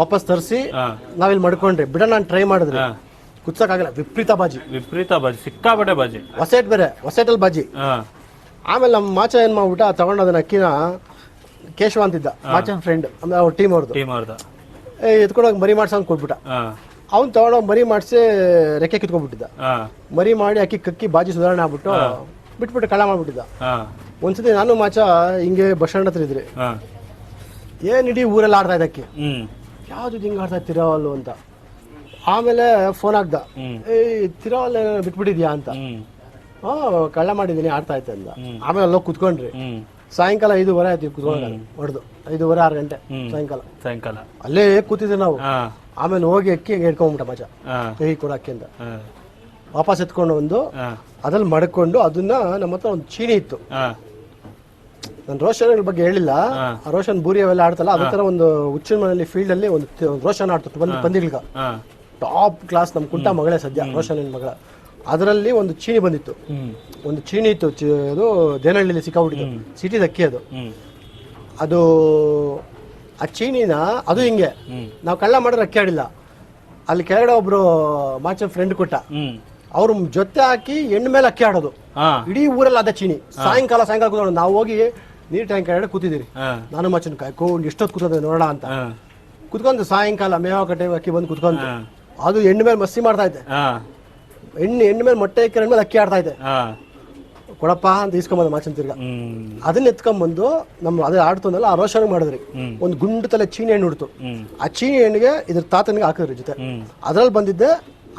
ವಾಪಸ್ ತರಿಸಿ ನಾವಿಲ್ಲಿ ಮಡ್ಕೊಂಡ್ರಿ. ಬಿಡೋಣ ಟ್ರೈ ಮಾಡಿದ್ರಿ, ಕುಚ್ಚಕ್ಕಾಗಲ್ಲ. ವಿಪರೀತ ಬಾಜಿ ಸಿಕ್ಕಾಪಟ್ಟೆ ಬಾಜಿ, ಹೊಸೇಟ್ ಬೇರೆ, ಹೊಸೇಟಲ್ಲಿ ಬಾಜಿ. ಆಮೇಲೆ ನಮ್ಮ ಮಾಚ ಏನ್ ಮಾಡ್ಬಿಟ್ಟ, ತಗೊಂಡು ಅದನ್ನ ಅಕ್ಕಿನ ಕೇಶವ ಅಂತಿದ್ದ ಮಾಚ ಫ್ರೆಂಡ್, ಆಮೇಲೆ ಅವ್ರ ಟೀಮ್ ಅವ್ರದ್ದು ಎತ್ಕೊಂಡೋಗಿ ಮರಿ ಮಾಡ್ಸಂಗ್ ಕೊಟ್ಬಿಟ್ಟ. ಅವ್ನು ತಗೊಂಡೋಗಿ ಮರಿ ಮಾಡಿಸಿ ರೆಕ್ಕೆ ಕಿತ್ಕೊಂಡ್ಬಿಟ್ಟಿದ್ದ. ಮರಿ ಮಾಡಿ ಅಕ್ಕಿ ಕಕ್ಕಿ ಬಾಜಿ ಸುಧಾರಣೆ ಆಗ್ಬಿಟ್ಟು ಬಿಟ್ಬಿಟ್ಟು ಕಳ್ಳ ಮಾಡ್ಬಿಟ್ಟಿದ್ದ. ಒಂದ್ಸತಿ ನಾನು ಮಾಚ ಹಿಂಗೆ ಬಸ್ ಸ್ಟ್ಯಾಂಡ್ ಹತ್ರ ಇದ್ರಿ, ಏನ್ ಇಡೀ ಊರೆಲ್ಲ ಆಡ್ತಾ ಇದ್ದ ಅಕ್ಕಿ, ಯಾವ್ದು ಹಿಂಗೆ ಆಡ್ತಾ ತಿರಾವಲ್ಲು ಅಂತ. ಆಮೇಲೆ ಫೋನ್ ಆಗ್ದ, ತಿರಾವಲ್ ಬಿಟ್ಬಿಟ್ಟಿದ್ಯಾ ಅಂತ. ಕಳ್ಳ ಮಾಡಿದೀನಿ ಆಡ್ತಾ ಇದ್ದೆ ಅಂದ. ಆಮೇಲೆ ಅಲ್ಲೋಗಿ ಕುತ್ಕೊಂಡ್ರಿ. ಸಾಯಂಕಾಲ 5:30 ಆಯ್ತು ಕುತ್ಕೊಂಡ ಹೊಡೆದು, 5:30 6 ಗಂಟೆ ಸಾಯಂಕಾಲ ಅಲ್ಲೇ ಕೂತಿದ್ವಿ ನಾವು. ಆಮೇಲೆ ಹೋಗಿ ಅಕ್ಕಿ ಹಂಗೆ ಇಟ್ಕೊಂಡ್ಬಿಟ್ಟ ಮಜಾ, ಕೈ ಕೊಡ ಅಕ್ಕಿ ಅಂತ ವಾಪಸ್ ಎತ್ಕೊಂಡು ಬಂದು ಅದ್ರಲ್ಲಿ ಮಡ್ಕೊಂಡು ಅದನ್ನ ನಮ್ಮ ಹತ್ರ ಒಂದು ಚೀನಿ ಇತ್ತು. ನಾನು ರೋಷನ್ ಬಗ್ಗೆ ಹೇಳಿಲ್ಲ, ಆ ರೋಷನ್ ಬೂರಿ ಅವೆಲ್ಲ ಆಡ್ತಲ್ಲ, ಅದೇ ತರ ಒಂದು ಹುಚ್ಚಿನ ಮನೆಯಲ್ಲಿ ಫೀಲ್ಡ್ ಅಲ್ಲಿ ಒಂದು ರೋಷನ್ ಆಡ್ತಿತ್ತು. ಬಂದಿಲ್ಗ ಟಾಪ್ ಕ್ಲಾಸ್, ನಮ್ ಕುಂಟ ಮಗಳೇ ಸದ್ಯ ರೋಷನ್ ಮಗಳ. ಅದರಲ್ಲಿ ಒಂದು ಚೀನಿ ಬಂದಿತ್ತು, ಒಂದು ಚೀನಿ ಇತ್ತು, ಅದು ದೇನಹಳ್ಳಿಲಿ ಸಿಕ್ಕಾಬಿಟ್ಟಿತ್ತು, ಸಿಟಿದ ಅಕ್ಕಿ ಅದು. ಅದು ಆ ಚೀನಿನ ಅದು ಹಿಂಗೆ ನಾವು ಕಳ್ಳ ಮಾಡಿದ್ರೆ ಅಕ್ಕಿ ಆಡಿಲ್ಲ. ಅಲ್ಲಿ ಕೆಳಗಡೆ ಒಬ್ರು ಮಾಚ ಫ್ರೆಂಡ್ ಕೊಟ್ಟ, ಅವ್ರು ಜೊತೆ ಹಾಕಿ ಎಣ್ಣೆ ಮೇಲೆ ಅಕ್ಕಿ ಆಡೋದು. ಇಡೀ ಊರಲ್ಲಿ ಅದೇ ಚೀನಿ. ಸಾಯಂಕಾಲ ಕೂತ್ಕೊಂಡು ನಾವು ಹೋಗಿ ನೀರ್ ಟ್ಯಾಂಕ್ ಕೆಳಗಡೆ ಕೂತಿದ್ದೀರಿ, ನಾನು ಮಾಚನ್ ಕಾಯ್ಕೊಂಡು ಎಷ್ಟೊತ್ತು ಕೂತದೆ ನೋಡೋಣ ಅಂತ ಕುತ್ಕೊಂಡು ಸಾಯಂಕಾಲ ಮೇವ ಕಟ್ಟೆ ಅಕ್ಕಿ ಬಂದು ಕುತ್ಕೊಂಡು ಅದು ಎಣ್ಣೆ ಮೇಲೆ ಮಸ್ತಿ ಮಾಡ್ತಾ ಇದ್ದೆ. ಎಣ್ಣೆ ಮೇಲೆ ಮೊಟ್ಟೆ ಇಕ್ಕಿ ಮೇಲೆ ಅಕ್ಕಿ ಆಡ್ತಾ ಇದ್ದೆ. ಕೊಡಪ್ಪ ಅಂತ ಇಸ್ಕೊಂಬಂದ ಮಾಚನ್ ತಿರ್ಗ ಅದನ್ನ ಎತ್ಕೊಂಡ್ಬಂದು ನಮ್ಮ ಅದೇ ಆಡ್ತಂದಲ್ಲ ಆ ರೋಷನ್ ಮಾಡಿದ್ರಿ. ಒಂದು ಗುಂಡು ತಲೆ ಚೀನಿ ಹಣ್ಣು ಹುಡ್ತು. ಆ ಚೀನಿ ಹಣ್ಣಿಗೆ ಇದ್ರ ತಾತನಿಗೆ ಹಾಕಿದ್ರಿ ಜೊತೆ. ಅದ್ರಲ್ಲಿ ಬಂದಿದ್ದೆ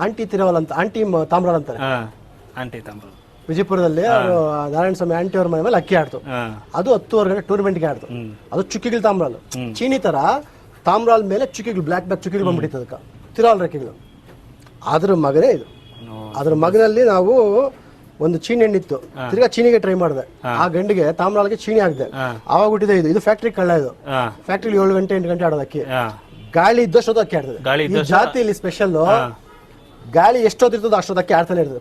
ಆಂಟಿ ತಿರವಲ್ ಅಂತ, ಆಂಟಿ ತಾಮ್ರಾಳ್ ಅಂತಾರೆ, ಆಂಟಿ ತಾಮ್ರಾಳ್ ವಿಜಯಪುರದಲ್ಲಿ ನಾರಾಯಣ ಸ್ವಾಮಿ ಆಂಟಿ ಅವ್ರ ಮನೆ ಮೇಲೆ ಅಕ್ಕಿ ಆಡ್ತು. ಅದು 10 ಗಂಟೆ ಟೂರ್ನಮೆಂಟ್ಗೆ ಆಡ್ತು. ಅದು ಚುಕ್ಕಿಗಳು ತಾಮ್ರಾಲ್, ಚೀನಿ ತರ ತಾಮ್ರಾಲ್ ಮೇಲೆ ಚುಕ್ಕಿಗಳು, ಬ್ಲಾಕ್ ಚುಕ್ಕಿಗಳು ಬಂದ್ಬಿಟ್ಟಿತ್ತು ಅದಕ್ಕೆ, ತಿರವಲ್ ರೆಕ್ಕೆಗಳು. ಅದ್ರ ಮಗನೇ ಇದು. ಅದ್ರ ಮಗನಲ್ಲಿ ನಾವು ಒಂದು ಚೀನಿ ಹಣ್ಣಿತ್ತು, ತಿರ್ಗಾ ಚೀನಿಗೆ ಟ್ರೈ ಮಾಡಿದೆ. ಆ ಗಂಡಿಗೆ ತಾಮ್ರಾಲ್ಗೆ ಚೀನಿ ಹಾಕಿದೆ, ಆವಾಗ ಹುಟ್ಟಿದೆ ಇದು. ಇದು ಫ್ಯಾಕ್ಟ್ರಿ ಕಳ್ಳ. ಇದು ಫ್ಯಾಕ್ಟ್ರಿ 7 ಗಂಟೆ 8 ಗಂಟೆ ಆಡೋದು ಅಕ್ಕಿ. ಗಾಳಿ ಇದ್ದಷ್ಟು ಅಕ್ಕಿ ಆಡ್ತದೆ. ಈ ಜಾತಿಯಲ್ಲಿ ಸ್ಪೆಷಲ್ ಗಾಳಿ ಎಷ್ಟೊತ್ತಿರ್ತದೋ ಅಷ್ಟೊತ್ತು ಆಡ್ತಾನೆ ಇರ್ತದೆ,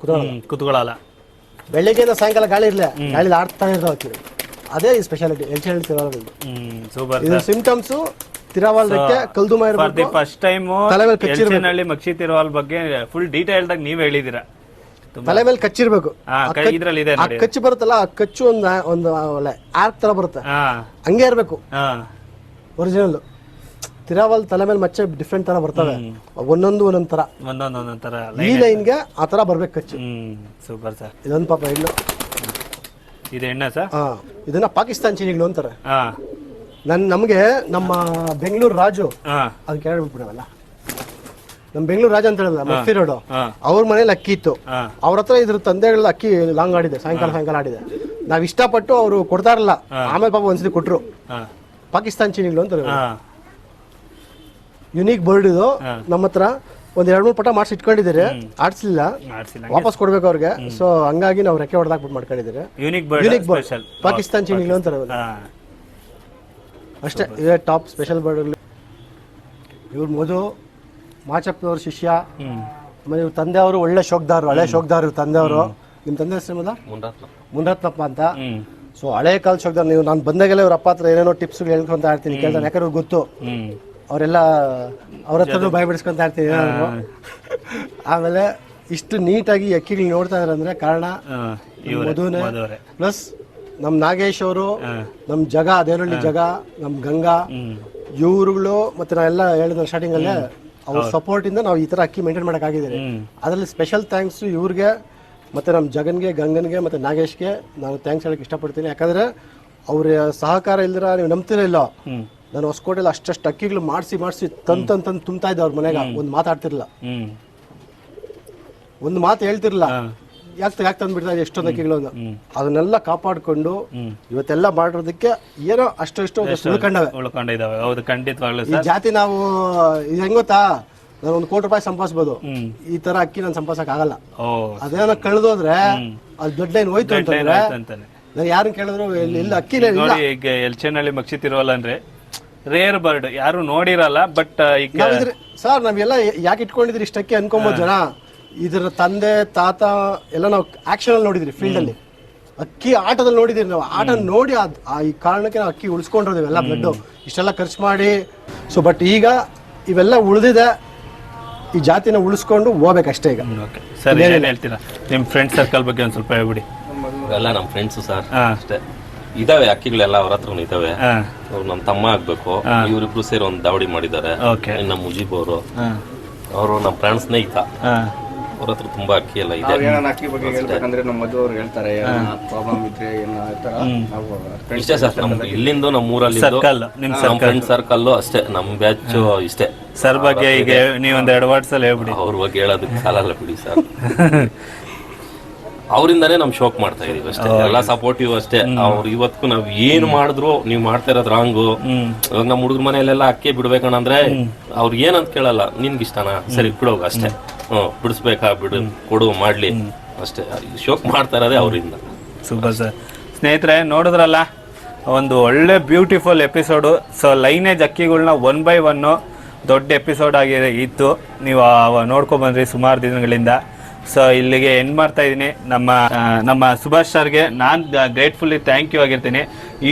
ಕುತ್ಕೊಳ್ಳಲ್ಲ. ಬೆಳಿಗ್ಗೆಯಿಂದ ಸಾಯಂಕಾಲ ಗಾಳಿ ಇರ್ಲಿ, ಗಾಳಿ ಆಡ್ತಾನೆ ಇರ್ತದೆ ಅಕ್ಕಿ. ಅದೇ ಈ ಸ್ಪೆಷಾಲಿಟಿ ಎಲ್ಚಹಳ್ಳಿ ತಿರವಲ್. ಇದು ಸಿಂಪ್ಟಮ್ಸ್ ತಿರವಲ್ ರೆಕ್ಕೆ ಕಲ್ದುಮ ಇರಬೇಕು. ಫಸ್ಟ್ ಟೈಮ್ ತಲೆ ಮೇಲೆ ಕಚ್ಚಿರಬೇಕು. ಮಕ್ಷಿ ತಿರವಲ್ ಬಗ್ಗೆ ಫುಲ್ ಡೀಟೇಲ್ಡ್ ಆಗಿ ನೀವ್ ಹೇಳಿದಿರಾ. ತಲೆ ಮೇಲೆ ಕಚ್ಚಿರ್ಬೇಕು. ಆ ಕಚ್ಚು ಬರುತ್ತಲ್ಲ, ಆ ಕಚ್ಚು ಒಂದು ಆರ್ಕ್ ತರ ಬರುತ್ತೆ, ಹಂಗೆ ಇರ್ಬೇಕು ಒರಿಜಿನಲ್. ತಿರವಲ್ ತಲೆ ಮೇಲೆ ಮಚ್ಚೆ ಡಿಫ್ರೆಂಟ್ ತರ ಬರ್ತವೆ, ಒಂದೊಂದ್ ತರ. ಈ ಲೈನ್ಗೆ ಆ ತರ ಬರ್ಬೇಕು ಕಚ್ಚು. Super sir. ಇದೊಂದು ಪಾಪ ಹೆಣ್ಣು, ಇದು ಹೆಣ್ಣ ಸರ್. ಇದನ್ನ ಪಾಕಿಸ್ತಾನ್ ಚೀನಿಗಳು ಅಂತಾರೆ. ನಮ್ಗೆ ನಮ್ಮ ಬೆಂಗಳೂರು ರಾಜು ಅದ್ ಕೇಳ್ಬಿಟ್ಬಿಡವಲ್ಲ, ನಮ್ ಬೆಂಗಳೂರು ರಾಜ ಅಂತ ಹೇಳಿಲ್ಲ ಮಫಿ ರೋಡ್, ಅವ್ರ ಮನೇಲಿ ಅಕ್ಕಿ ಇತ್ತು. ಅವ್ರ ಹತ್ರ ಇದ್ರ ತಂದೆಗಳ ಅಕ್ಕಿ ಲಾಂಗ್ ಆಡಿದೆ, ಸಾಯಂಕಾಲ ಆಡಿದೆ. ನಾವ್ ಇಷ್ಟಪಟ್ಟು ಅವ್ರು ಕೊಡ್ತಾ ಇರಲ್ಲ, ಆಮೇಲೆ ಪಾಪ ಒಂದ್ಸತಿ ಕೊಟ್ರು. ಪಾಕಿಸ್ತಾನ್ ಚೀನಿಗಳು ಅಂತ ಯುನೀಕ್ ಬರ್ಡ್ ಇದು. ನಮ್ಮ ಹತ್ರ ಒಂದ್ 2-3 ಪಟ ಮಾಡಿಸಿ ಇಟ್ಕೊಂಡಿದ್ದೀರಿ, ಆಡ್ಸ್ಲಿಲ್ಲ, ವಾಪಸ್ ಕೊಡ್ಬೇಕು ಅವ್ರಿಗೆ. ಸೊ ಹಂಗಾಗಿ ನಾವು ರೆಕ್ಕೆ ಹೊಡೆದಾಕ್ಬಿಟ್ಟು ಮಾಡ್ಕೊಂಡಿದ್ದೀರಿ. ಯುನೀಕ್ ಬರ್ಡ್ ಪಾಕಿಸ್ತಾನ್ ಚೀನಿಗಳು ಅಂತಾರೆ ಅಷ್ಟೇ. ಇವೇ ಟಾಪ್ ಸ್ಪೆಷಲ್ ಬರ್ಡ್. ಇವ್ರ ಮಧು ಮಾಚಪ್ಪನವ್ರ ಶಿಷ್ಯ. ಆಮೇಲೆ ಇವ್ರ ತಂದೆಯವರು ಒಳ್ಳೆ ಶೋಕ್ದಾರರು, ಹಳೆ ಶೋಕ್ದಾರ್ ಇವ್ರ ತಂದೆಯವರು. ನಿಮ್ ತಂದೆ ಹೆಸರು ಮುನ್ರತ್ನಪ್ಪ ಅಂತ. ಸೊ ಹಳೆ ಕಾಲ ಶೋಕ್ದಾರ್. ನೀವು ನಾನು ಬಂದಾಗೆಲ್ಲ ಇವ್ರ ಅಪ್ಪ ಹತ್ರ ಏನೇನೋ ಟಿಪ್ಸ್ ಹೇಳ್ಕೊಂತ ಇರ್ತೀನಿ, ಕೇಳ್ತಾನೆ. ಯಾಕಂದ್ರೆ ಅವ್ರಿಗೆ ಗೊತ್ತು, ಅವರೆಲ್ಲ ಅವ್ರ ಹತ್ರ ಬಾಯ್ ಬಿಡಿಸ್ಕೊಂತ ಇರ್ತೀನಿ. ಆಮೇಲೆ ಇಷ್ಟು ನೀಟಾಗಿ ಅಕ್ಕಿಗಳು ನೋಡ್ತಾ ಇದಾರೆ ಅಂದ್ರೆ ಕಾರಣ ಮಧುನೇ, ಪ್ಲಸ್ ನಮ್ ನಾಗೇಶ್ ಅವರು, ನಮ್ ಜಗ ದೇವನಹಳ್ಳಿ ಜಗ, ನಮ್ ಗಂಗಾ, ಇವ್ರುಗಳು. ಮತ್ತೆ ನಾವೆಲ್ಲ ಹೇಳಿದ ಸ್ಟಾರ್ಟಿಂಗ್ ಅಲ್ಲೇ ಅವ್ರ ಸಪೋರ್ಟ್ ಇಂದ ನಾವು ಈ ತರ ಅಕ್ಕಿ ಮೇಂಟೈನ್ ಮಾಡಕ್ ಆಗಿದ್ದೀರಿ. ಅದರಲ್ಲಿ ಸ್ಪೆಷಲ್ ಥ್ಯಾಂಕ್ಸ್ ಇವ್ರಿಗೆ, ಮತ್ತೆ ನಮ್ಮ ಜಗನ್ಗೆ, ಗಂಗನ್ಗೆ, ಮತ್ತೆ ನಾಗೇಶ್ಗೆ ನಾನು ಥ್ಯಾಂಕ್ಸ್ ಹೇಳಕ್ ಇಷ್ಟಪಡ್ತೀನಿ. ಯಾಕಂದ್ರೆ ಅವ್ರ ಸಹಕಾರ ಇಲ್ದಿರ ನೀವು ನಂಬ್ತಿರೋ ಇಲ್ಲೋ, ನಾನು ಹೊಸಕೋಟೆಲ್ಲ ಅಷ್ಟಷ್ಟು ಅಕ್ಕಿಗಳು ಮಾಡಿಸಿ ತಂದು ತುಂಬ್ತಾ ಇದ್ದೆ ಅವ್ರ ಮನೆಗ. ಒಂದು ಮಾತಾಡ್ತಿರ್ಲಿಲ್ಲ, ಒಂದು ಮಾತು ಹೇಳ್ತಿರ್ಲಿಲ್ಲ, ಯಾಕೆ ತಂದ್ಬಿಡ್ತಾ ಇದೆ ಎಷ್ಟೊಂದು ಅಕ್ಕಿಗಳು. ಅದನ್ನೆಲ್ಲ ಕಾಪಾಡ್ಕೊಂಡು ಇವತ್ತೆಲ್ಲ ಮಾಡಿರೋದಕ್ಕೆ ಏನೋ ಅಷ್ಟು ಉಳ್ಕೊಂಡಿದ್ದಾವೆ. ಹೌದು, ಖಂಡಿತವಾಗ್ಲೂ ಈ ಜಾತಿ ನಾವು ಇದು ಹೆಂಗ್ ಗೊತ್ತಾ, ನಾನು 1 ಕೋಟಿ ರೂಪಾಯಿ ಸಂಪಾದಿಸಬಹುದು, ಈ ತರ ಅಕ್ಕಿ ನಾನು ಸಂಪಾದಿಸಕ್ ಆಗಲ್ಲ. ಅದೇನೋ ಕಳೆದೋದ್ರೆ ಅದು ದೊಡ್ಡ ಏನ್ ಹೋಯ್ತು ಅಂತಂದ್ರೆ ನಾನು ಯಾರನ್ನ ಕೇಳಿದ್ರು ಇಲ್ಲ ಅಕ್ಕಿ ಈಗ ಎಲ್ಚೇನಹಳ್ಳಿ ಮಕ್ಷಿ ತಿರುವಲ್ಲ ಅಂದ್ರೆ ರೇರ್ ಬರ್ಡ್, ಯಾರು ನೋಡಿರಲ್ಲ. ಬಟ್ ಈಗ ಸರ್ ನಾವೆಲ್ಲ ಯಾಕೆ ಇಟ್ಕೊಂಡಿದ್ರಿ ಇಷ್ಟಕ್ಕೆ ಅನ್ಕೊಂಬೋದು ಜನ. ಇದರ ತಂದೆ ತಾತ ಎಲ್ಲ ನಾವು ಆಕ್ಷನ್ ಅಲ್ಲಿ ನೋಡಿದ್ರಿ, ಫೀಲ್ಡ್ ಅಲ್ಲಿ ಅಕ್ಕಿ ಆಟದಲ್ಲಿ ನೋಡಿದಿರಿ. ನಾವು ಆಟ ನೋಡಿ ಈ ಕಾರಣಕ್ಕೆ ನಾವು ಅಕ್ಕಿ ಉಳಿಸ್ಕೊಂಡಿರೋದು ಎಲ್ಲ ಬ್ಲಡ್ ಇಷ್ಟೆಲ್ಲ ಖರ್ಚು ಮಾಡಿ. ಸೊ ಬಟ್ ಈಗ ಇವೆಲ್ಲ ಉಳಿದಿದೆ, ಈ ಜಾತಿನ ಉಳಿಸ್ಕೊಂಡು ಹೋಗ್ಬೇಕಷ್ಟೇ. ಈಗ ಸರ್ ಏನ್ ಹೇಳ್ತೀರಾ ನಿಮ್ ಫ್ರೆಂಡ್ ಸರ್ಕಲ್ ಬಗ್ಗೆ ಒಂದ್ ಸ್ವಲ್ಪ ಹೇಳ್ಬಿಡಿ. ಎಲ್ಲ ನಮ್ಮ ಫ್ರೆಂಡ್ಸು ಸರ್ ಅಷ್ಟೇ ಇದಾವೆ, ಅಕ್ಕಿಗಳೆಲ್ಲ ಅವ್ರ ಹತ್ರ ಇದಾವೆ. ಅವ್ರು ನಮ್ಮ ತಮ್ಮ ಆಗ್ಬೇಕು. ಇವರಿಬ್ರು ಸೇರಿ ಒಂದು ದಾವಡಿ ಮಾಡಿದ್ದಾರೆ. ನಮ್ಮ ಮುಜೀಬ್ ಅವರು ನಮ್ಮ ಪ್ರಾಣ ಸ್ನೇಹಿತ. ಅವ್ರ ಹತ್ರ ತುಂಬಾ ಅಕ್ಕಿ ಎಲ್ಲ ಇದೆ. ಅಕ್ಕಿ ಬಗ್ಗೆ ಹೇಳ್ಬೇಕಂದ್ರೆ ನಮ್ಮ ಮಧು ಅವ್ರು ಹೇಳ್ತಾರೆ, ಪ್ರಾಬ್ಲಮ್ ಇದ್ರೆ ಇಷ್ಟೇ ಸರ್. ನಮ್ಗೆ ಇಲ್ಲಿಂದ ನಮ್ಮ ಊರಲ್ಲಿ ನಮ್ಮ ಫ್ರೆಂಡ್ ಸರ್ಕಲ್ ಅಷ್ಟೇ, ನಮ್ಮ ಬ್ಯಾಚ್ ಇಷ್ಟೇ. ಸರ್ ಬಗ್ಗೆ ಈಗ ನೀವೊಂದ್ 2 ವರ್ಡ್ಸ್ ಅಲ್ಲಿ ಹೇಳ್ಬಿಡಿ. ಅವ್ರ ಬಗ್ಗೆ ಹೇಳೋದಕ್ಕೆ ಸಾಲಲ್ಲ ಬಿಡಿ ಸರ್. ಅವರಿಂದಾನೇ ನಮ್ ಶೋಕ್ ಮಾಡ್ತಾ ಇದೀವಿ ಅಷ್ಟೇ, ಎಲ್ಲ ಸಪೋರ್ಟಿವ್ ಅಷ್ಟೇ. ಅವ್ರು ಇವತ್ತು ನಾವ್ ಏನ್ ಮಾಡಿದ್ರು ನೀವ್ ಮಾಡ್ತಾ ಇರೋದ್ ರಾಂಗು. ಇವಾಗ ನಮ್ಮ ಹುಡುಗ್ರ ಮನೆಯಲ್ಲೆಲ್ಲ ಅಕ್ಕಿ ಬಿಡ್ಬೇಕಂದ್ರೆ ಅವ್ರು ಏನಂತ ಕೇಳಲ್ಲ, ನಿನ್ಗೆ ಇಷ್ಟನಾ ಸರಿ ಬಿಡೋಗ ಅಷ್ಟೇ. ಬಿಡಿಸ್ಬೇಕಾ ಬಿಡು, ಕೊಡು, ಮಾಡ್ಲಿ ಅಷ್ಟೇ. ಶೋಕ್ ಮಾಡ್ತಾ ಇರೋದೇ ಅವರಿಂದ. Super sir. ಸ್ನೇಹಿತರೆ ನೋಡಿದ್ರಲ್ಲ, ಒಂದು ಒಳ್ಳೆ ಬ್ಯೂಟಿಫುಲ್ ಎಪಿಸೋಡು. ಸೊ ಲೈನೇಜ್ ಅಕ್ಕಿಗಳನ್ನ 1 by 1 ದೊಡ್ಡ ಎಪಿಸೋಡ್ ಆಗಿದೆ ಇತ್ತು. ನೀವು ನೋಡ್ಕೊಂಡ್ಬಂದ್ರಿ ಸುಮಾರು ದಿನಗಳಿಂದ. ಸೊ ಇಲ್ಲಿಗೆ ಎಂಡ್ ಮಾಡ್ತಾ ಇದ್ದೀನಿ. ನಮ್ಮ ಸುಭಾಷ್ ಸರ್ಗೆ ನಾನು ಗ್ರೇಟ್ಫುಲ್ಲಿ ಥ್ಯಾಂಕ್ ಯು ಆಗಿರ್ತೀನಿ.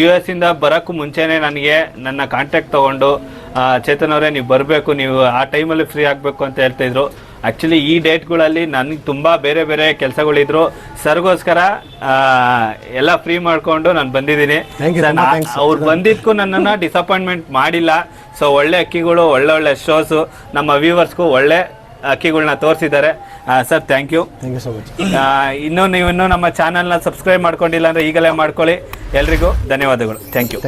US ಇಂದ ಬರೋಕ್ಕೂ ಮುಂಚೆನೇ ನನಗೆ ನನ್ನ ಕಾಂಟ್ಯಾಕ್ಟ್ ತೊಗೊಂಡು ಚೇತನ್ ಅವರೇ ನೀವು ಬರಬೇಕು, ನೀವು ಆ ಟೈಮಲ್ಲಿ ಫ್ರೀ ಆಗಬೇಕು ಅಂತ ಹೇಳ್ತಾಯಿದ್ರು. ಆ್ಯಕ್ಚುಲಿ ಈ ಡೇಟ್ಗಳಲ್ಲಿ ನನಗೆ ತುಂಬ ಬೇರೆ ಬೇರೆ ಕೆಲಸಗಳಿದ್ರು. ಸರ್ಗೋಸ್ಕರ ಎಲ್ಲ ಫ್ರೀ ಮಾಡಿಕೊಂಡು ನಾನು ಬಂದಿದ್ದೀನಿ. ಅವ್ರು ಬಂದಿದ್ದಕ್ಕೂ ನನ್ನನ್ನು ಡಿಸಪಾಯಿಂಟ್ಮೆಂಟ್ ಮಾಡಿಲ್ಲ. ಸೊ ಒಳ್ಳೆ ಅಕ್ಕಿಗಳು, ಒಳ್ಳೆ ಶೋಸು, ನಮ್ಮ ವ್ಯೂವರ್ಸ್ಗೂ ಒಳ್ಳೆ ಅಕ್ಕಿಗಳನ್ನ ತೋರಿಸಿದ್ದಾರೆ. Sir thank you so much. ಇನ್ನೂ ನಮ್ಮ ಚಾನಲ್ನ ಸಬ್ಸ್ಕ್ರೈಬ್ ಮಾಡ್ಕೊಂಡಿಲ್ಲ ಅಂದರೆ ಈಗಲೇ ಮಾಡ್ಕೊಳ್ಳಿ. ಎಲ್ರಿಗೂ ಧನ್ಯವಾದಗಳು. Thank you.